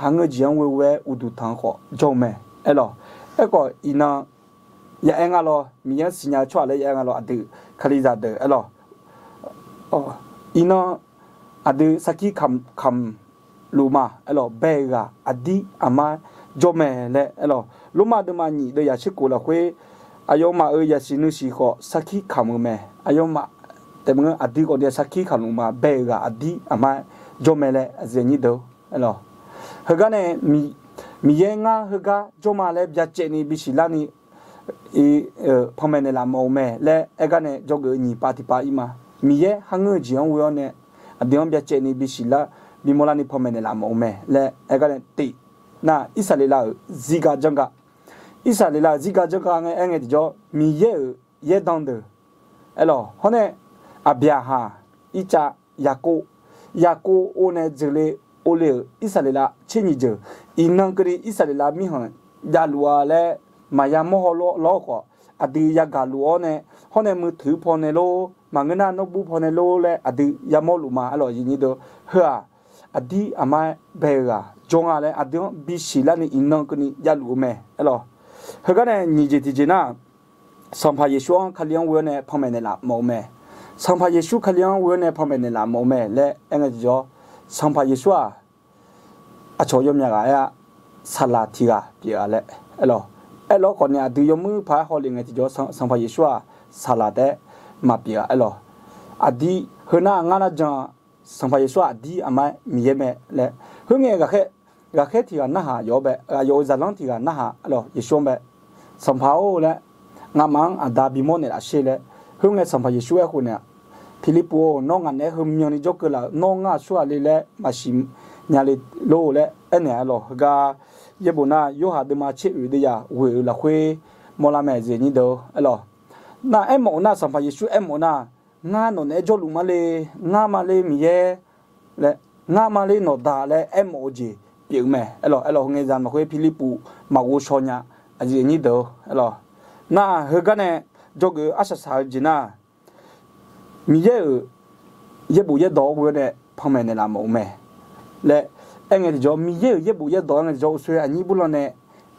หางเจียงเว่อุดุทางขอจ่อแม่ก็อินัง ya engalo mi ya sinya chwa le ya engalo adu khaliza de alo oh ino adu saki kam luma alo bega adi ama jome le alo luma de ma ni de ya chiku la hwe ayoma ya sinu si ko saki kam me ayoma te mga adi ko dia saki kam luma bega adi ama jome le azeni do alo hagane mi yenga haga joma le bya che ni bisila ni phomene la mo me le egane joge ni party pa ima mi ye hangu jiang wo ne adion bya che ni bisila bi mola ni phomene la mo me le egane ti na isalela ziga janga nge enge jo mi ye dang de alo hone abya ha icha yako one jele ole isalela chenyi je inang kri isalela mi han jalua le maya mo lo ko adi ya galuo ne hone mu thu phone lo mangena no bu phone lo le adi ya mo lu ma alo yin do ha adi ama bega jonga le adi bi sila ni inang kni ya lu me alo ha ga ne ni je ti je na sampa yeshu khaliang wo ne phome ne la mo me sampa yeshu khaliang wo ne phome ne la mo me le enge jo sampa yeshu a cho yom ya ga ya sala ti ga pi ale alo ko nya du yom pha ho ling ti jo sampa yeshu sala de ma pi alo adi hona nga na ja sampa yeshu adi ama mi ye me le hu nge ga khe ti ga na ha yo be yo za lang ti ga na ha alo yeshu be sampa o le nga mang ada bi mo ne la she le hu nge sampa yeshu ya ko ne Philippo no nga ne hum nyoni jokela no nga shwa le machine nyale lo le ene alo ga yebona yo ha de ma che yu de ya we la khwe mo la me ze ni do alo na emo na sampa yesu emo na nga no ne jo lu ma le nga ma le mi ye le nga ma le no da le emo ji pi me alo nge zan ma khwe Philippo ma wo shonya a ji ni do alo na he ga ne jogu asa sa jina mi ye bu ye do wo ne phame ne la mo me le enge jo mi ye bu ye do enge jo swe ani bu lo ne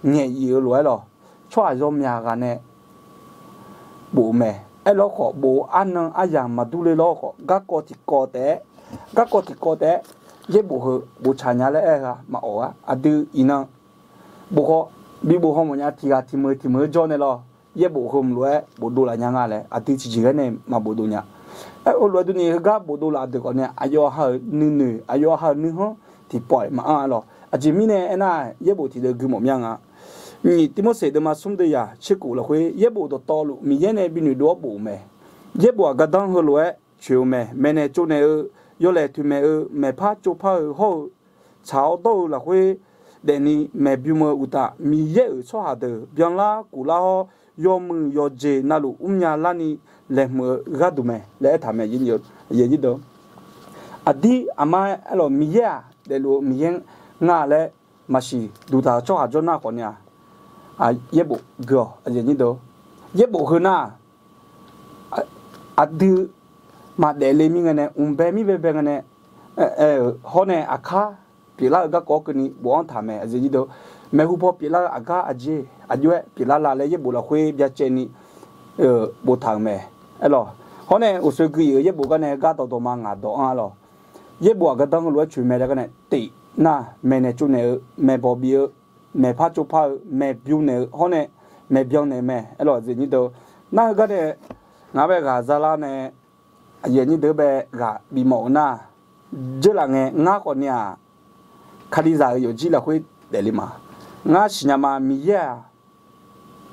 nge yi lo lo chwa jo mya ga ne bu me elo ko bu an aya ma du le lo ko ga ko ti ko te ye bu ho bu cha nya le ga ma o a du ina bu ko bi bu ho mo nya ti ga ti mo jo ne lo ye bu ho mo lo bu do la nya nga le a ti chi ji ga ne ma bu do nya o lo du ni ga bu do la de ko ne ayo ha nu ho ti poi ma lo a ji mi ne na ye bu ti de gu mo mya nga ni ti mo se de ma sum de ya chi ku lo hwe ye bu do to lu mi ye ne bi ni do bu me ye bu ga dang ho lo chu me ne chu ne yo le tu me pa chu pa ho chao do la hwe de ni me bi mo uta mi ye so ha de byang la ku la ho yo mu yo je na lu nya la ni le mo ga du me le tha me yin yo ye ji do adi ama alo mi ya de lu mi yen nga le ma shi du ta cho ha jo na ko nya a ye bo go a ye ni do ye bo hu na adi ma de le mi ngane be mi be ngane ho ne akha pi la ga ko ni bo tha me a ye ni do me hu po pi la aga a je a yue pi la la le ye bo la hwe bya che ni bo thang me alo ho ne u su gi ye bo ga ne ga to ma nga do a lo ye bo ga dang lo chu me da ga ne ti na me ne chu ne me bo bi me pa chu pa me byu ne ho ne me byong ne me alo ye ni do na ga ne nga be ga za la ne ye ni de be ga bi mo na je la nge nga ko nya khali za yo ji la hwe de li ma nga shinya ma mi ya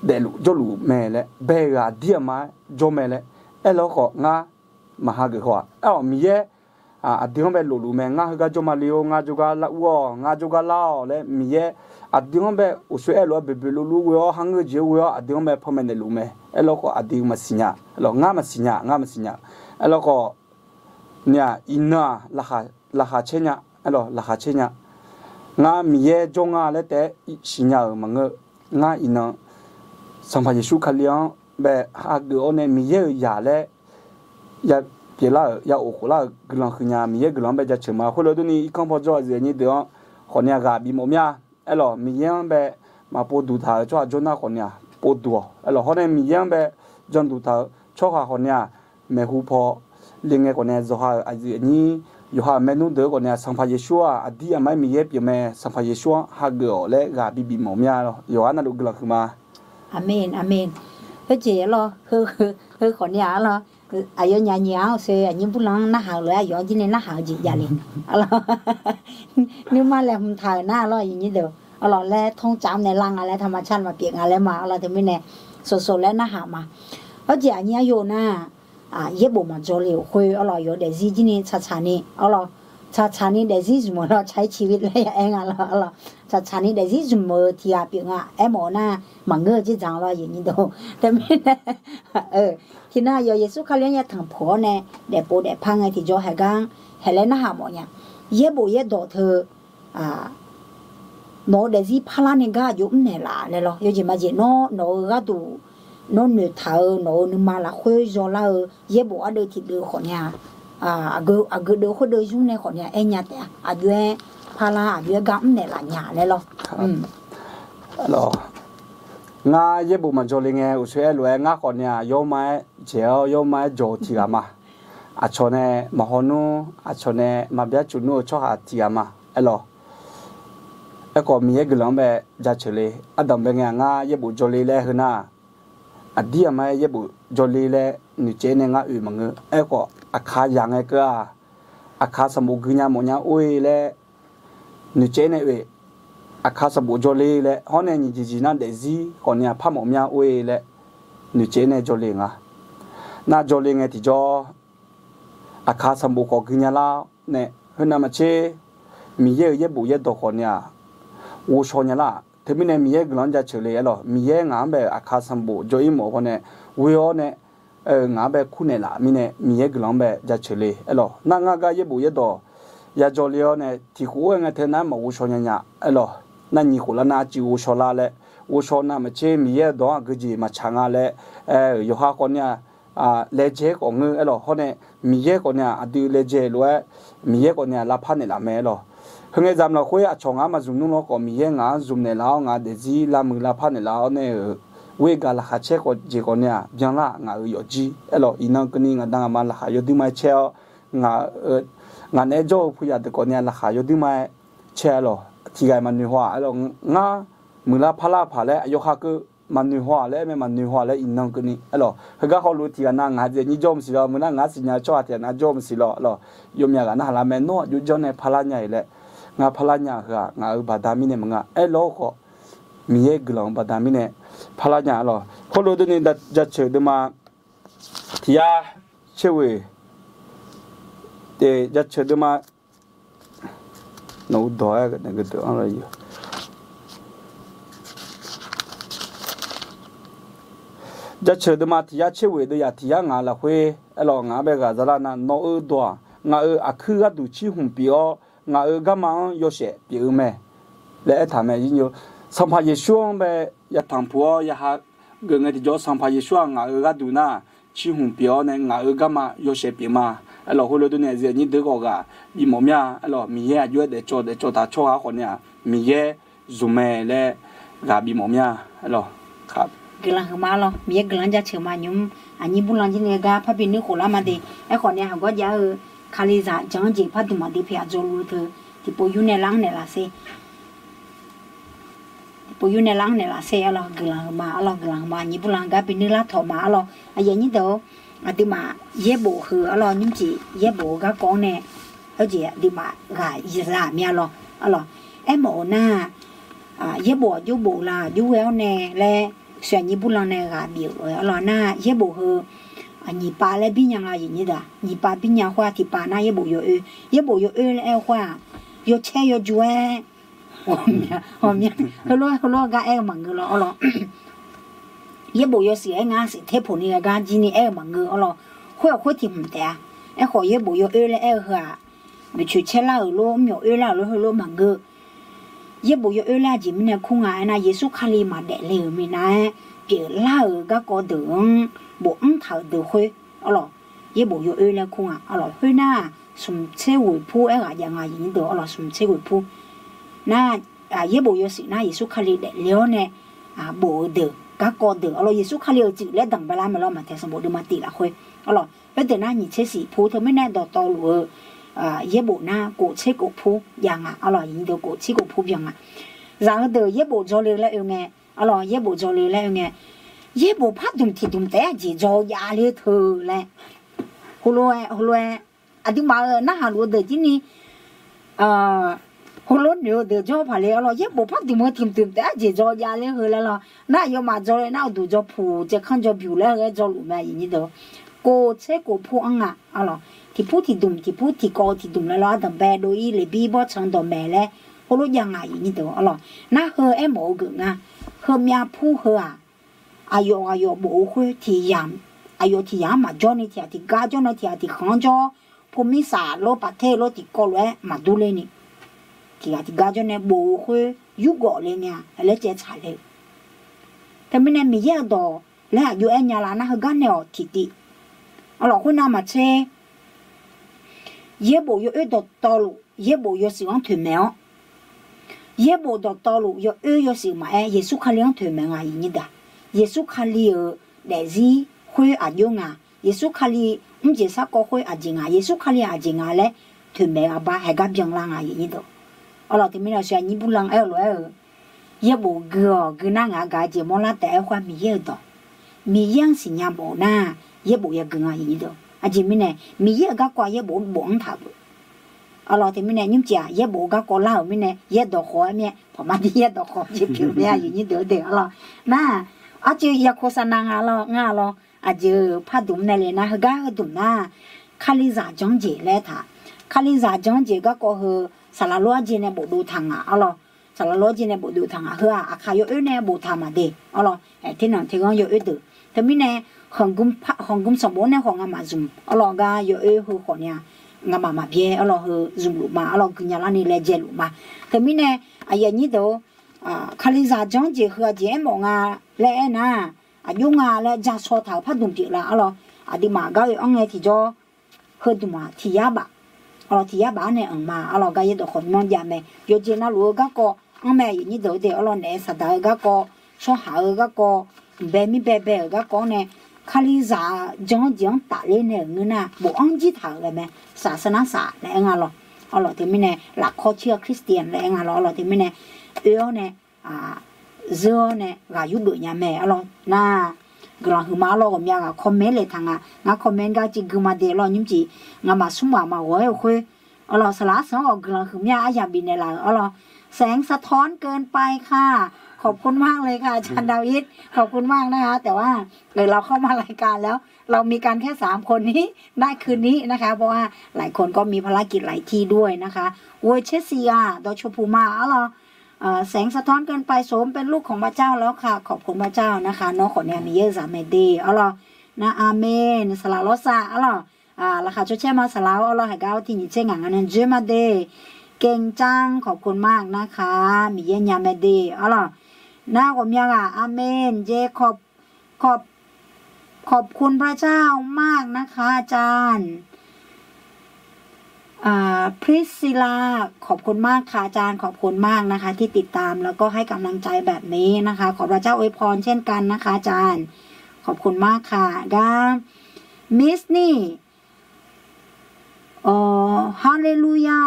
de lu jo lu me le be ga dia ma jo me le elo ko nga ma ha ge ho mi ye a di hom be lu me nga ga jo ma li o nga jo ga la wo nga jo ga la le mi ye a di hom be u su elo be be lu wo hang ge je wo a di hom be pho me ne lu me elo ko a di ma sinya elo nga ma sinya elo ko nya ina la ha chenya elo la ha chenya nga mi ye jo nga le te sinya ma nga ina sampa yesu khaliang be ha ge one mi ye ya le ya pi la ya o la glang khnya mi ye glang be ja chema ho lo du ni ikang po jo ze ni de ho nya ga bi mo mya elo mi ye be ma po du tha jo na ho nya ปวดตัวแล้วเขาเนี่ยมียังแบบจนดูเธอชอบเขาเนี่ยแม่หูพอเลี้ยงคนเนี่ยจะหาอันนี้อยู่หาเมนูเด็กคนเนี่ยสัมภาระชัวอดีตไม่มีเย็บอยู่แม่สัมภาระชัวหาเกลือและกาบีหมอมยาเนาะอยู่อันนั้นลูกหลักขึ้นมาอาเมนอาเมนเฮ้ยเจ๋อเหรอเฮ้ยคนเนี่ยเหรออายุเนี่ยเนี่ยเสียยิ่งพูดลังน่าหาเลยอายุที่นี่น่าหาจีอย่าเลยอะไรนึกมาแล้วมันถ่ายหน้าเราอย่างนี้เด้ออะไรแล้วท่องจำในลังอะไรธรรมชาติมาเปลี่ยนอะไรมาอะไรถึงไม่แน่สดๆแล้วน่าหามาเพราะเจ๋อเนี่ยอยู่น่ะเย็บบุมาจอเลยคุยอะไรอยู่เดี๋ยวที่นี่ช้าๆนี่อะไรช้าๆนี่เดี๋ยวที่สมมติเราใช้ชีวิตเลยเองอะไรช้าๆนี่เดี๋ยวที่สมมติที่เปลี่ยนหมอน่ะมันเงยจีจังเราอย่างนี้เด้อแต่ไม่แน่ที่น่าเยซูเขาเลี้ยงทั้งพ่อเนี่ยเด็กปู่เด็กพังไงที่จ่อให้กันให้เล่นน่าหาหมอเนี่ยเย็บบุเย็บดอกเธอโนเดี๋ยวที่พลานี่ก็ยุ่งเนี่ยละเลยหรออยู่ที่มาเจโนก็ดูโนเหนือเท้าโนนึกมาละคุยจ่อละเย็บบุอะไรที่เดือคนเนี่ยเดือคนเดือยุ่งเนี่ยคนเนี่ยเนี่ยแต่เดือพลาเดือก็เนี่ยละเนี่ยเลยหรองาเย็บบุมันจอลิงเงอุเช่รวยงาคนเนี่ยโยมไม่เจียวโยมไม่โจทีกามาอาชนเนี่ยมหนูอาชนเนี่ยมาเบียจุนูชอบหาทีกามาก็มีเอกลักษณ์แบบจัดเฉลยอดัมเป็นงาเย็บบุจอลีเล่หน้าอดีตไม่เย็บบุจอลีเล่นึกเจเนี่ยงาอื่นมังก็อาคาอย่างไงก็อาคาสมุกิญญาโมญาอุ้ยเล่นึกเจเนี่ยอาคาสบูจอลีเล่ฮอนเนี่ยจีน่าเดซี่คนเนี่ยพาหมอมยาอุ้ยเล่นึกเจเนี่ยจอลีงะน่าจอลีไงที่จออาคาสบูก็กิญญาลาเนี่ยเฮน่ามาเชมีเย็บบุเย็บตัวคนเนี่ยวูชอนเนี่ยละที่มีเนี่ยมีเย็บกลางจะเฉลี่ยหรอมีเย็บงานแบบอาคาสบูจอยหมอคนเนี่ยวิโอเนี่ยงานแบบคุณเนี่ยละมีเนี่ยมีเย็บกลางแบบจะเฉลี่ยหรอน่างาก็เย็บบุเย็บตัวยาจอลีเนี่ยที่หัวเงี้ยเท่านั้นมาวูชอนเนี่ยหรอนั่นนี่คนละน่าจิวชอลาเล่วูชอนน่ะมันเชื่อมีเยอะดองก็จีมาช่างอะไรอยู่หาคนเนี่ยเลเจของเงอหรอเขาเนี่ยมีเยอะคนเนี่ยอดีเลเจล้วนมีเยอะคนเนี่ยรับพันเนี่ยละแม่หรอเฮ้ยจำเราคุยชงมาจุ่มนู้นก็มีเยอะงาจุ่มเนี่ยแล้วงาเดจีละมือละพันเนี่ยแล้วเนี่ยเวกาละหาเช็คก็จีคนเนี่ยยังละงาอยู่จีหรออีนั่งคนนี้งาดังมาละหาอยู่ที่ไม่เชื่องาเนี่ยโจ้พูดอย่างเด็กคนเนี่ยละหาอยู่ที่ไม่เชื่อหรอที่ไงมันนิหัวแล้วงามือละพลาพาแล้วยกหักมันนิหัวแล้วไม่มันนิหัวแล้วอินนั่งคนนี้แล้วเขารู้ที่กันงาเจนี่จอมสิละมือนั่งงาสิญาชอบที่นั่งจอมสิละแล้วยมยากันนะละแม่โน่อยู่จอเนี่ยพลาใหญ่เลยงาพลาเนี่ยคืองาบาดามิเนี่ยมึงแล้วก็มีเอกลักษณ์บาดามิเนี่ยพลาเนี่ยแล้วเขารู้ตัวนี้จะเชื่อดูมาที่ยาเชื่อเว้ยเดี๋ยวจะเชื่อดูมาโน้ตดอยกันก็ตัวอะไรอยู่จะเชื่อดูมาที่ยาเชื่อเว้ยด้วยที่ยางาละเว้ยแล้วงาเบกาจะละนั่นโน้ตดองาอักขระดูชิหุ่นปีอ๋งาก็มังโยเชปีแม่และทำให้ยิ่งอยู่สัมภาระช่วงแบบยาทำผัวยาหาเงินที่จะสัมภาระช่วงงาก็ดูน่าชิหุ่นปีอ๋เนี่ยงาก็มังโยเชปีมาแล้วคนเราตัวเนี่ยจะนี่เด็กก็อีหมอมยาแล้วมีเยอะอยู่เดี๋ยวตาช่วยคนเนี่ยมีเยอะจุ่มเล่กับอีหมอมยาแล้วครับกำลังมาแล้วมีกำลังจะเชื่อมายุ่งอันนี้บุญหลังที่เนี่ยก็พระบิดาคนละมาดีไอ้คนเนี่ยเขาก็จะคาลิซาจังจีพัดมาดีเพียจรูเธอที่ปอยู่ในหลังเนี่ยละเซ่ปอยู่ในหลังเนี่ยละเซ่อะไรกำลังมานี่บุญหลังก็เป็นเนื้อละถอมาแล้วไอ้อย่างนี้เด้ออันที่มาเย็บบุคืออะไรนิ่มจีเย็บบุก็ก้อนเนี่ยเอาจีที่มาก็ยีราเมียแล้วอะไรไอ้หมอหน้าเย็บบุยูบุละยูเอลเนี่ยและส่วนนี้บุญหลังเนี่ยก็บิวอะไรหน้าเย็บบุคือ你爸来比人啊，人家的，你爸比人花，你爸那也不有二，也不有二来花，有钱有赚，后面，后来个爱忙个了，哦咯，也不有时俺是太婆呢，俺今年爱忙个，哦咯，会听不得啊，哎好也不有二来爱喝啊，没去吃了咯，没有二了后咯忙个，也不有二了，今年空啊，那耶稣看里嘛得了没呢，别老个高等。bộ ăn thở được hơi, ye bộ yo ơi là không hơi na, sum chế hội phu ấy là dạng gì những đồ, sum chế hội phu, na ye bộ yo sĩ na Giêsu Kitô để liều nè, bộ được, ก็กอเดอเราเยซูคาเลียวจืและดังเวลามาเรามาแทสมบูรณ์มาติละคุยเราเป็นเดน่าหนีเชสีผู้เธอไม่แน่ดอตอหรือเยบุหน้าโกเชโกผู้ยังอ่ะเรายิงเดอโกเชโกผู้ยังอ่ะ然后เดอเยบุจอเลยแล้วยังไงเราเยบุจอเลยแล้วยังไงเยบุพัดดุมที่ดุมแต่จีจอยาเลยเธอแหละฮัลโหลอันที่มาหน้าฮัลโหลเดอที่นี่ฮัลโหลเดี๋ยวจอพาเลยเราเยบุพัดดุมที่ดุมแต่จีจอยาเลยเธอแล้วน่ายมาจอเลยน่าดูจอผู้จะขั้นจอผิวแล้วจอหลุมแม่ยินดีเดอโกเชโกผู้อ่ะเราที่พูดที่ดุมที่พูดที่กอที่ดุมแล้วดังแบบโดยเลยบีบอชังดอมแม่เลยฮัลโหลยังไงยินดีเดอเราน่าเฮอหมอกึ่งอ่ะเฮอมีผู้เฮออายุบ่คุยที่ยามอายุที่ยามมาจอนี่ที่กาจอนี่ที่ขังจอผู้มีสาโลประเทศโลที่ก็เลยมาดูเลยนี่ที่กาจอนี่บ่คุยยุกเลยเนี่ยแล้วเจ๊ชาเลยแต่ไม่แน่มีเยอะดอแล้วอายุเอ็นยาลานะเฮกันเนี่ยที่เราคนน่ามาเชเยบ่อยู่ดอตอลุเยบ่อยู่สิวันถึงแมวเยบ่ดอตอลุอยู่สิมาเยซูคาเลียงถึงแมวอ่ะยินดี耶稣卡里来自会阿用啊，耶稣卡里唔知啥个会阿进啊，耶稣卡里阿进啊嘞，团没阿爸还个病人啊伊度，阿拉对面那说你不能爱了，也无个那阿个节目啦，带换米嘢度，米样是伢无呐，也无也跟啊伊度，阿前面呢米嘢个挂也无安他不。阿拉对面呢，你讲也无个过老面呢，也都好面，婆妈的也都好，就表面伊度的阿拉那。อาจจะอยากโฆษณางาลออาจจะพาดุมในเลยนะเฮก้าดุมนะคาลิซาจังเจแล้วท่าคาลิซาจังเจก็คือสารล้อจีเนี่ยบุดูทางอ่ะอ๋อสารล้อจีเนี่ยบุดูทางอ่ะเฮ้ออาคายอยู่เนี่ยบุทามาเดอ๋อที่นั่นที่ก็อยู่ดูแต่ไม่เนี่ยของกุมสมบูรณ์เนี่ยของอามาซุมอ๋อก็อยู่คือคนเนี่ยงามาเบี้ยอ๋อคือซุมลุมาอ๋อคือเนี่ยละนี่เลเจลุมาแต่ไม่เนี่ยไอ้ยันนี่ดูคาลิซาจังเจเฮือเจมองแล้วนะอายุงาแล้วจะชดเท่าพัดดุมจีละอ๋ออดีมาก็อังเงที่จอเฮือดุมาที่ยาบะอ๋อที่ยาบะเนี่ยอังมาอ๋อก็ยังต้องคนมองยาแม่ยศเจน่ารู้ก็อังแม่อย่างนี้เดี๋ยวอ๋อเนี่ยสัตว์ก็ชอบหาก็แบบมีแบบก็เนี่ยคาลิซาจังตัดเลยเนี่ยเงินน่ะบุอังจีถาเลยแม่ศาสนาแล้วงั้นอ๋อที่ไม่เนี่ยหลักข้อเชื่อคริสเตียนแล้วงั้นอ๋อที่ไม่เนี่ยเนี่ยเจ้าเนี่ยก็อยู่ด้วยเนี่ยแม่เราน่ากลางคืนมาเราก็มีคอมเมนต์เลยทางงั้นคอมเมนต์ก็จริงคือมาเดี๋ยวเรายิ้มจีงั้นมาสุ่มมาว่าคุยเราสละสองกลางคืนมีอะไรบินในหลังเราแสงสะท้อนเกินไปค่ะขอบคุณมากเลยค่ะอาจารย์ดาวิดขอบคุณมากนะคะแต่ว่าเราเข้ามารายการแล้วเรามีการแค่3คนนี้ได้คืนนี้นะคะเพราะว่าหลายคนก็มีภารกิจหลายที่ด้วยนะคะโวยเชเซียดอชพูมาเราแสงสะท้อนเกินไปโสมเป็นลูกของพระเจ้าแล้วค่ะขอบคุณพระเจ้านะคะน้องขอเนี่ยมีเยอะสามเมดีเอาล่ะนะอาเมนสลาลอซาเอาล่ะราคาช่วยแชร์มาสลาวเอาล่ะให้ก้าวที่นี่เช่งงานนั้นเจมาเดเก่งจังขอบคุณมากนะคะมีเยอะยามเมดีเอาล่ะนะผมยังอาเมนเจขอบคุณพระเจ้ามากนะคะอาจารย์พริซิลาขอบคุณมากค่ะอาจารย์ขอบคุณมากนะคะที่ติดตามแล้วก็ให้กำลังใจแบบนี้นะคะขอพระเจ้าอวยพรเช่นกันนะคะอาจารย์ขอบคุณมากค่ะด้ามิสนี่ฮาเลลูยา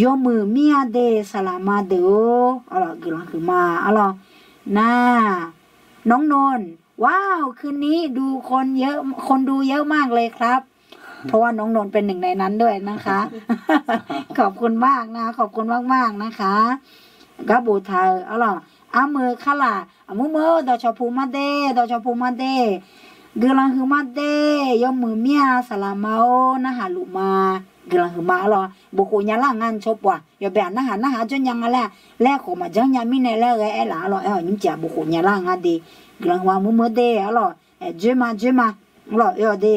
ยกมือเมียเดสลามาเดออะไรกี่หลังคือมาอะไรน่าน้องนนว้าวคืนนี้ดูคนดูเยอะมากเลยครับเพราะว่าน้องนนท์เป็นหนึ่งในนั้นด้วยนะคะ ขอบคุณมากนะขอบคุณมากๆนะคะกะบูไทยเอาล่ะอามือค่ะล่ะมือดอชพูมาเดกำลังคือมาเดยกมือเมียสลามาโอนะหาลุมากำลังคือมาล่ะบุคคลยาล่างงานชบว่ะอย่าแบบนะหาจนยังอะไรแลกของมาจังยังมีในแล้วไอ้หล่ะล่ะยิ้มจ่าบุคคลยาล่างงานดีกำลังว่ามือเดเอาล่ะเจมาล่ะเด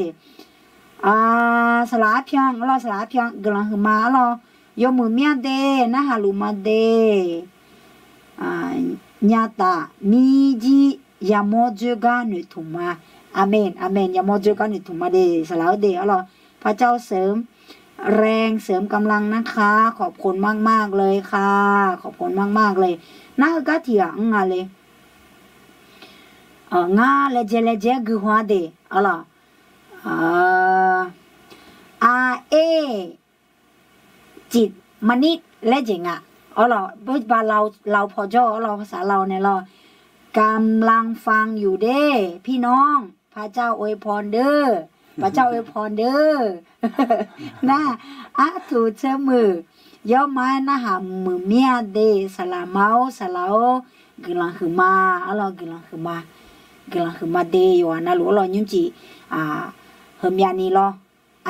สลาเพียงเราสลาเพียงกำลังมาเรายกมือเมียเดนะฮาลูมาเดญาตามีจียามอจูกานุทุมาอาเมนยามอจูกานุทุมาเดสลาเดเราพระเจ้าเสริมแรงเสริมกำลังนะคะขอบคุณมากๆเลยค่ะขอบคุณมากๆเลยน่าก็เถียงอะไร งาเลเจกูหัวเดอะไรเอจิตมนิเลจิงอ่ะอะไรบาเราพอจ่อเราภาษาเราเนี่ยเรากำลังฟังอยู่เด้พี่น้องพระเจ้าอวยพรเด้อพระเจ้าอวยพรเด้อนะถูเชมือย่อมานะหามือเมียเดสลาเมาสลาวกำลังคือมาอะไรกำลังคือมาเดอยู่นะหลวงเรายุ่งจีเฮมียนี่รอ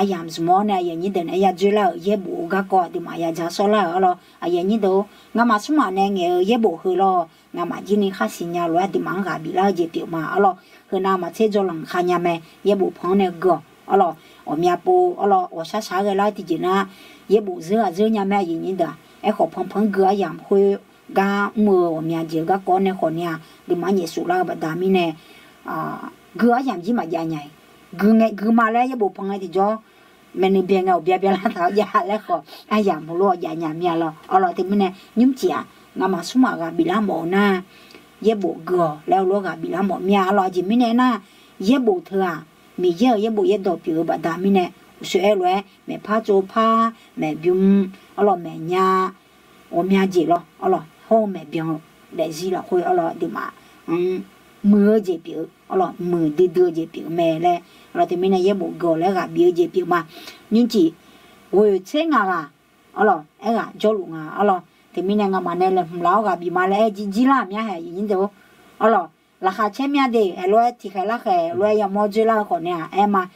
ayah semua ni ayah ni dan ayah jual ye bu gak di mana ayah jasa lah kalau ayah ni tu ngama semua ni ye bu helo ngama jini khasinya lu di mana gak bila je tiup mah kalau hena mah sejolang khanya me ye bu pang ni go kalau omia bu kalau osa saga lah di jena ye bu znya me ayah ni dah kau pang go ayam hui gak mu omia je gak ko ni ko ni di mana Yesus lah badami ni go ayam jima janyai gu mà lấy bộ phăng thì cho mình bia ngầu bia la thảo già lấy khó ai giảm một lúa già nhà mía lo ở lại thì mình này nhúng chè ngà mà số mà gà bị lá mỏ na ye bộ gò leo lúa gà bị lá mỏ mía ở lại thì mình này na ye bộ thừa mi ye bộ ye đồ biểu bà đà mình này sữa lúa mẹ pha cho pha mẹ biom ở lại mẹ nhà ở mía gì lo ở lại hô mẹ biom để gì là khôi ở lại thì mà mưa gì biểu ở lại mưa đưa gì biểu mẹ này rồi thì mình này ye bộ gò lấy gà biểu gì biểu mà nhưng chỉ ôi chế ngà ở lại gà cho luôn ở lại thì mình này ngà mà này là lão gà bị mà lại chỉ làm nhá hay gì đâu ở lại là khá chế mía đi rồi thì cái là cái rồi ya mua chơi là còn nè em mà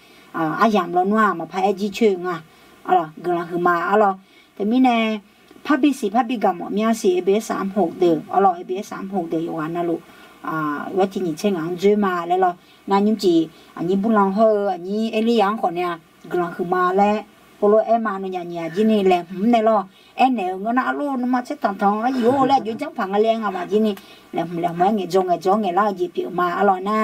giảm lo nữa mà phải chỉ chơi ngà ở lại gần là mà ở lại thì mình nàyพับบีสีพับบีกำหมดมีอาศัยเบส36เดือนอร่อยเบส36เดือนอยู่วันนั้นลูกว่าที่นี่เช่นงั้นจุมาแล้วเรานั่นยุ่งจีอันนี้บุญลังเฮออันนี้เอลี่ยังคนเนี่ยกำลังคือมาแล้วพอเราเอ็มมาเนี่ยเนี่ยจีนี่แหละเนี่ยเราเอ็นเนี่ยเงินอาลูนมาเช็ดทองแล้วอยู่แล้วอยู่จังผังเลี้ยงอ่ะมาจีนี่แหละแม่เงี้ยจงเงี้ยเราจีเปียวมาอร่อยน่า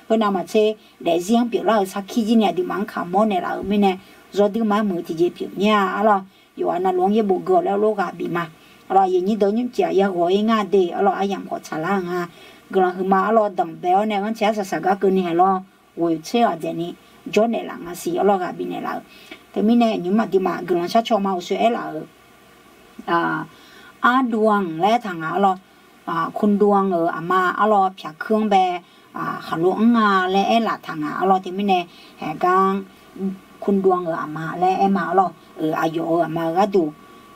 เพื่อนเอามาเช็ดเดี๋ยวเสียงเปียวเราสักขี้จีเนี่ยดิมังขามเนี่ยเราไม่เนี่ยรถดึงมามือที่จีเปียวเนี่ยอร่อยอยู่อันนั้นหลวงยี่บุกเกลือแล้วโลกาบีมาอร่อยอย่างนี้เดี๋ยวยุ่งจีอยากหัวยังงาเดออร่อยอยังขอชาล่างอ่ะกำลังคือมาอร่อยดังเบลเนี่ยมันเชื่อสักๆก็นี่เหรอโอ้ยเชื่อเจนี่จนเนี่ยหลังอ่ะสิอร่อยกับบีเนี่ยเราแต่ไม่เนี่ยยุ่งมาดีมากำลังชัดชมมาอุศเอล่ะดวงและทางอร่อยคุณดวงอามาอร่อยเพียเครื่องแบฮัลโหลงาและเอล่ะทางอร่อยที่ไม่เนี่ยแหกางคุณดวงอามาและเอมาอร่อยอายุมาก็ดู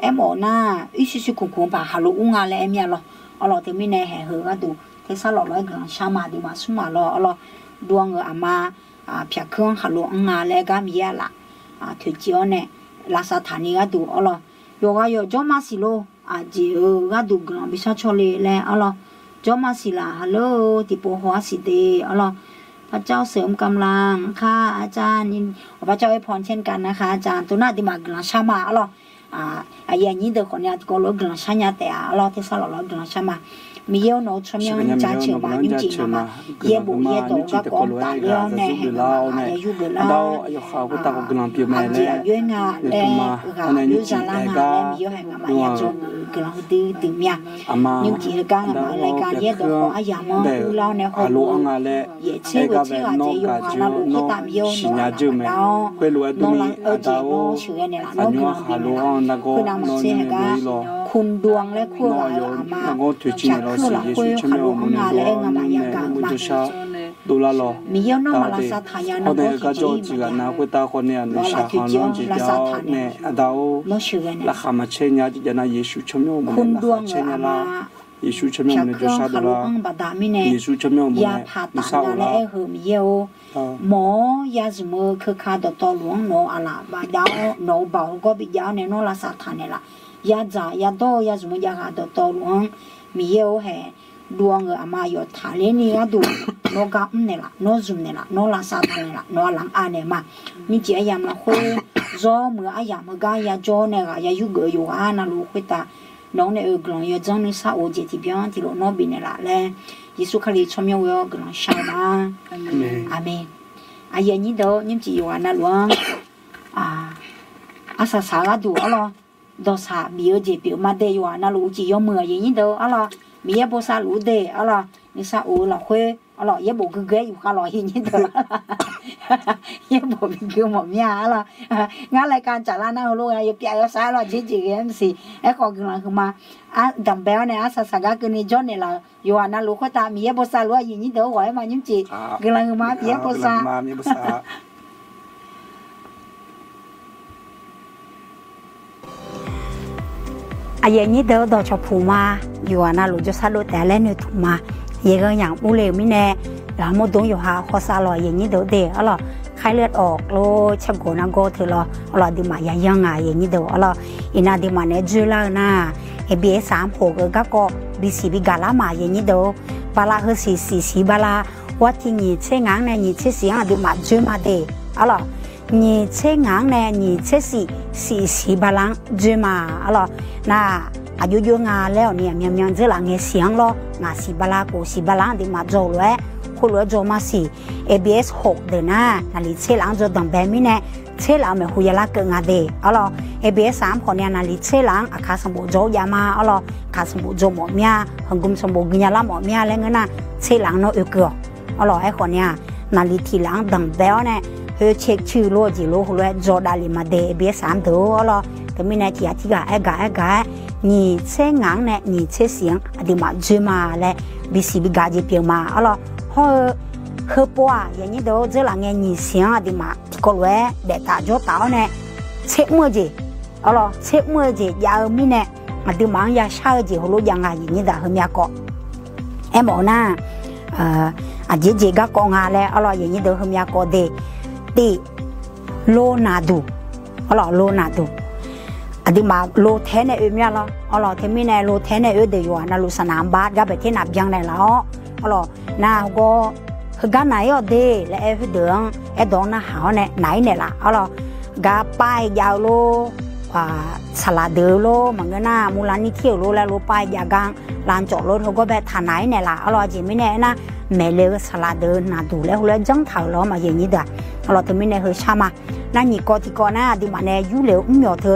เอ็มโอน่าอิคุคุป่ะฮัลโหลงาและเอ็มยาหรออร่อยที่ไม่แน่แห่เหก็ดูเทสลอร้อยกลางชามาดีมาสุมาหรออร่อยดวงอามาเพียเครื่องฮัลโหลงาและก็มีอะไรถือเจียวเนี่ยลาสถานีก็ดูอร่อยโยก็โยจอมาสิโลจีก็ดูกลางบิชาชอเลและอร่อยจอมาสิละฮัลโหลที่ปหัวสิเดอร่อยพระเจ้าเสริมกำลังค่ะอาจารย์พระเจ้าให้พรเช่นกันนะคะอาจารย์ตัวหน้าดีมากกลางชามาอร่อยอย่างนี้เด็กคนนี้ก็รู้กลางชาญาแต่อร่อยที่สลอดกลางชามามีเยอะโน้ตชมยังจ่าเฉียวมายุ่งจริงมาเย่บุเย่โตก็กองตาเลี้ยวแน่แห่งมาอยู่เบลาอันที่ยุ่งงาและยุ่งจารามาและมีเยอะแห่งมาอย่างจงกลางดื้อเมียยุ่งจริงการมารายการเย่โตของอายามองดูเราในห้องเย่เชื่อเจยงเราลูกที่ตามเยอะโน้น้องหลังเจโน้เชื่อเนี่ยน้องกลางบินคือนำมาเชื่อกันคุณดวงและคู่เราอามาจากคู่เราคุยฮัลโหลงาและเองมาอย่างกลางมาดูละลอมีเยอะน้องมาลาซาทายาน้องก็จีมานะคุตาคนเนี่ยนุชาฮานจีเจ้าเนี่ยดาวละขามาเชญญาจีจนะเยซูชมโยมคุณดวงอามาเยซูชมโยมเนี่ยชาดละเยซูชมโยมเนี่ยมิซาอุละเฮมีเยอหมอยาสมคือคาดตอหลวงโนอาลาบาดาวโนบ่าวก็บิยาวเนี่ยโนลาซาทานเนี่ยละยาจ่ายาโตยาสมยาคาดตอหลวงมีเยอแห่ดวงอามาอยู่ทะเลนี่ก็ดูโนกาเนี่ยละโนซุมเนี่ยละโนลาซาทานเนี่ยละโนหลังอันเนี่ยมามีเจียยามละคุยจอมืออายามกายาจอเนี่ยก็ยายุกอยู่อานาลูคุยตาน้องเนี่ยกลางยาจังนี่ซาโอเจติเบียนที่โลโนบิเนี่ยละเลยเยซูคริสต์ชมยาวกลางชามาอาเมนอายนี้เด้อยิ่งจีอยู่อานาหลวงอาซาสาก็ดูอ๋อดอสามีเอเจเปียวมาเดอยู่อานาลูจียมืออย่างนี้เด้ออ๋อมีเอโบซาลูเดอ๋อ你啥我老会，老也不个个有哈老人的了，也不比个么面了，俺来干咋啦？那路啊也别要啥了，这个 MC， 哎，好个人嘛，啊，当白呢，啊，啥个跟你讲的了，有啊，那路快打，也不啥路，人的话嘛，你这个人嘛，也不啥。à giờ như đó đó cho phụ ma yêu anh là lúc cho sao lúc té lên nữa thùng ma giờ cáiอย่างu lệ mi nè là một đống yêu hà khó sao rồi giờ như đó để ở là khai lếtออกโลชักโกนังโกถือละở là đi màยังไงอย่างนี้เดี๋ยวở làอินาดีมาเนี่ยจุฬาน่ะABS36ก็ก็ BCB กาลามาอย่างนี้เดี๋ยวบาลาคือสีบาลาว่าที่นี่เช่งานเนี่ยนี่เช่เสียงดีมาจุมาเดở làนี่เช่งานเนี่ยนี่เช่สีบาลังจุมาở làน่ะอายุงาแล้วเนี่ยเมียงจะหลังเสียงล้องาสีบาลากูสีบาลังดีมาโจเลยคู่เลยโจมาสี ABS6 เดน่ะนั่นลิเช่หลังโจดังแบบนี้เนี่ยเช่หลังไม่คุยละเกินงาเดอ๋อล่ะ ABS3 คนเนี่ยนั่นลิเช่หลังอาคาสมบูโจยามาอ๋อล่ะคาสมบูโจหมอเมียหังกุมสมบูกินยาละหมอเมียแล้วงั้นน่ะเช่หลังเนาะเกืออ๋อล่ะไอ้คนเนี่ยนั่นลิทีหลังดังแบบเนี่ยเฮ้ยเช็คชื่อโลจิโลหัวโจดาลิมาเด ABS3 เดออ๋อล่ะแต่ไม่แน่ที่กะไอ้กะนี่เช่งานเนี่ยนี่เช่เสียงอดีมาจุมาและ BCB กาจีเปียวมาอ๋อล่ะเขาปัวอย่างนี้เดี๋ยวจะหลังเงี้ยเสียงอะดิมาก็เลยเด็ดตาจ่อตาเนี่ยเช็คมือจีอ๋อเหรอเช็คมือจียาวมีเนี่ยอะดิมังยาชาจีเขารู้ยังไงอย่างนี้แต่เขาไม่อยากก็เอ็มบอกนะอะจีก็กงาแล้วอ๋อเหรออย่างนี้เดี๋ยวเขาไม่อยากก็เดติโลนาดูอ๋อเหรอโลนาดูอะดิมาโลเทนเนี่ยไม่ละอ๋อเหรอเทมีเนี่ยโลเทนเนี่ยเดี๋ยวอยู่นะลูกสนามบาสก็ไปที่นับยังได้แล้วอ๋อเหรอน่าก็คือการไหนอ่ะเดและไอ้เดืองไอ้ดองน่ะหาวเนี่ยไหนเนี่ยล่ะอ๋อเหรอกาป้ายยาวโลสลัดเดือโลมันก็น่ามูลนิธิโลแล้วโลป้ายยากังลานจอดรถเขาก็แบบฐานไหนเนี่ยล่ะอ๋อเหรอจีไม่แน่นะแม่เลี้ยสลัดเดือน่าดูแล้วแล้วจังเท่าล้อมาอย่างนี้เด้ออ๋อเหรอแต่ไม่แน่เฮชามานั่นนี่ก็ที่ก่อนนะดิมันเนี่ยยูเหลวเหมียวเธอ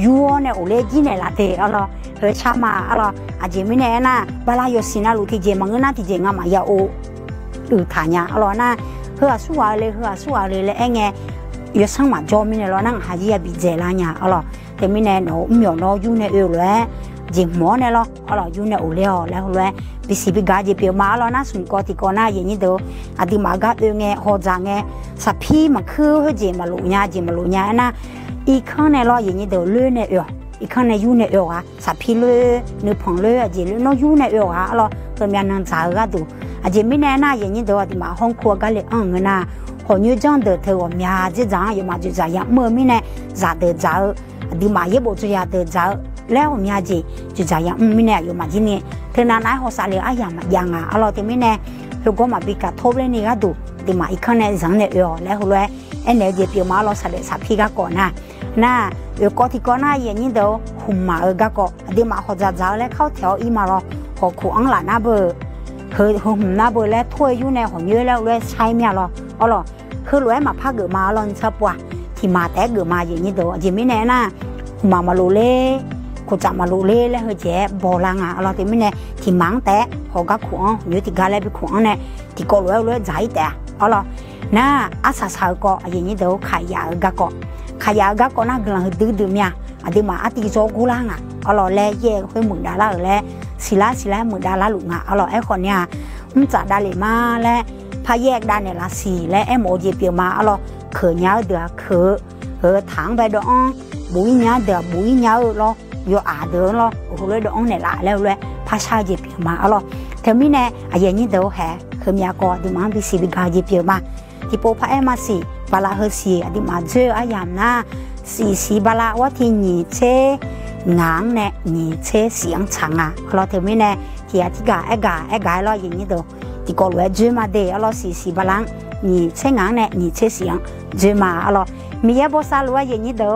ยูเนี่ยโอเล่จีเนี่ยล่ะเด้ออ๋อเหรอเฮชามาอ๋อเหรออาจีไม่แน่นะบาลายสินะลูกที่เจมันก็น่าที่เจงามายาโอฐานยาอร่อยนะเฮือสู้อะไรเลยไอ้เงี้ยยศมาจอมิเนี่ยเรานั่งหายาบิเจลาเนี่ยอร่อยแต่มิเนี่ยหนูเหมียวเราอยู่ในเอวเลยจิ๋มหมอเนี่ยเราอร่อยอยู่ในโอเลี้ยวแล้วเลยบิสิบิกาจิเปียวมาเรานะสุนกอติกอนะอย่างนี้เดียวอดีมากาเอวเงี้ยหัวจางเงี้ยสับพี่มาคือเฮจิมาลุญานะอีกข้างเนี่ยเราอย่างนี้เดียวเลื่อนเนี่ยอีกข้างเนี่ยอยู่ในเอวอ่ะสับพี่เลื่อนเนื้อผงเลื่อนจิเลื่อนเราอยู่ในเอวอ่ะอร่อยตัวมีนังจ่ายก็ดูอาจจะไม่แน่น่าอย่างนี้เดี๋ยวที่มาห้องครัวก็เลยเงินนะหัวนิ้วจังเดือดเธอว่ามีอาจจะจังอยู่มาจะจ่ายเมื่อไม่แน่จ่ายเดือดจ่ายที่มาเย็บจะจ่ายเดือดจ่ายแล้วมีอาจจะจ่ายไม่แน่อยู่มาที่นี่เธอหน้าไหนหัวสาเลยอย่างมาอย่างอ่ะเราที่ไม่แน่เราก็มาบิกาทบเลยนี่ก็ดูที่มาอีกข้างในจังเนี่ยแล้วหัวเลยไอ้เนี่ยเดี๋ยวเปียวมาเราสาเลยสับพี่ก็ก่อนนะน่าก็ที่ก่อนหน้าอย่างนี้เดี๋ยวหุ่มมาก็ก็ที่มาหัวจ่ายแล้วเข้าแถวอีมาเราหัวขวางหลานนะเบอร์คือหุ่มหน้าเบอร์แล้วถ้วยอยู่ในหัวเยอะแล้วเลยใช้เมียเราอ๋อเหรอคือรวยมาพักเกิดมาลอนชับว่ะที่มาแต่เกิดมาอย่างนี้เดี๋ยวจะไม่แน่นะมาลูเล่กูจะมาลูเล่แล้วเฮ้ยเจ๊บอลังอ่ะเราที่ไม่แน่ที่มังแต่หัวกับขวางอยู่ที่กาเลยไปขวางเนี่ยที่ก็รวยใจแต่อ๋อเหรอน่าอาสาสาวก็อย่างนี้เดี๋ยวขายยาก็น่ากำลังดื้อเมียอันที่มาตีโจกูล่างอ่ะอ๋อเหรอแล้วแย่ค่อยหมุนดาราแล้วศิลาหมุนดาราหลุงอ่ะอ๋อเหรอไอ้คนเนี่ยมันจะได้เลยมาและพาแยกได้เนี่ยละสี่และไอ้โมจีเปียวมาอ๋อเหรอเขยเนี้ยเดือถางไปดองบุยเนี้ยเดือบุยเนี้ยเหรออยู่เดือเหรอโอ้โหเลยดองเนี่ยละแล้วเลยพาชาจีเปียวมาอ๋อเหรอเทอมีเนี่ยอย่างนี้เดี๋ยวแห่เขยเนี้ยก็ดิมันไปสีบิกาจีเปียวมาที่โปพาเอ็มมาสี่บาลาเฮสีดิมาเจออยามนะสีบาลาว่าที่นี่เชงางเนี่ยนี่เชเสียงชังอ่ะเราเทอมีเนี่ยที่กาไอ้กาเราอย่างนี้เดี๋ยวที่ก็เลยจุมาเดอเราสีบาลังนี่เชงางเนี่ยนี่เชเสียงจุมาเรามีเยอะภาษาล้วนอย่างนี้เดี๋ยว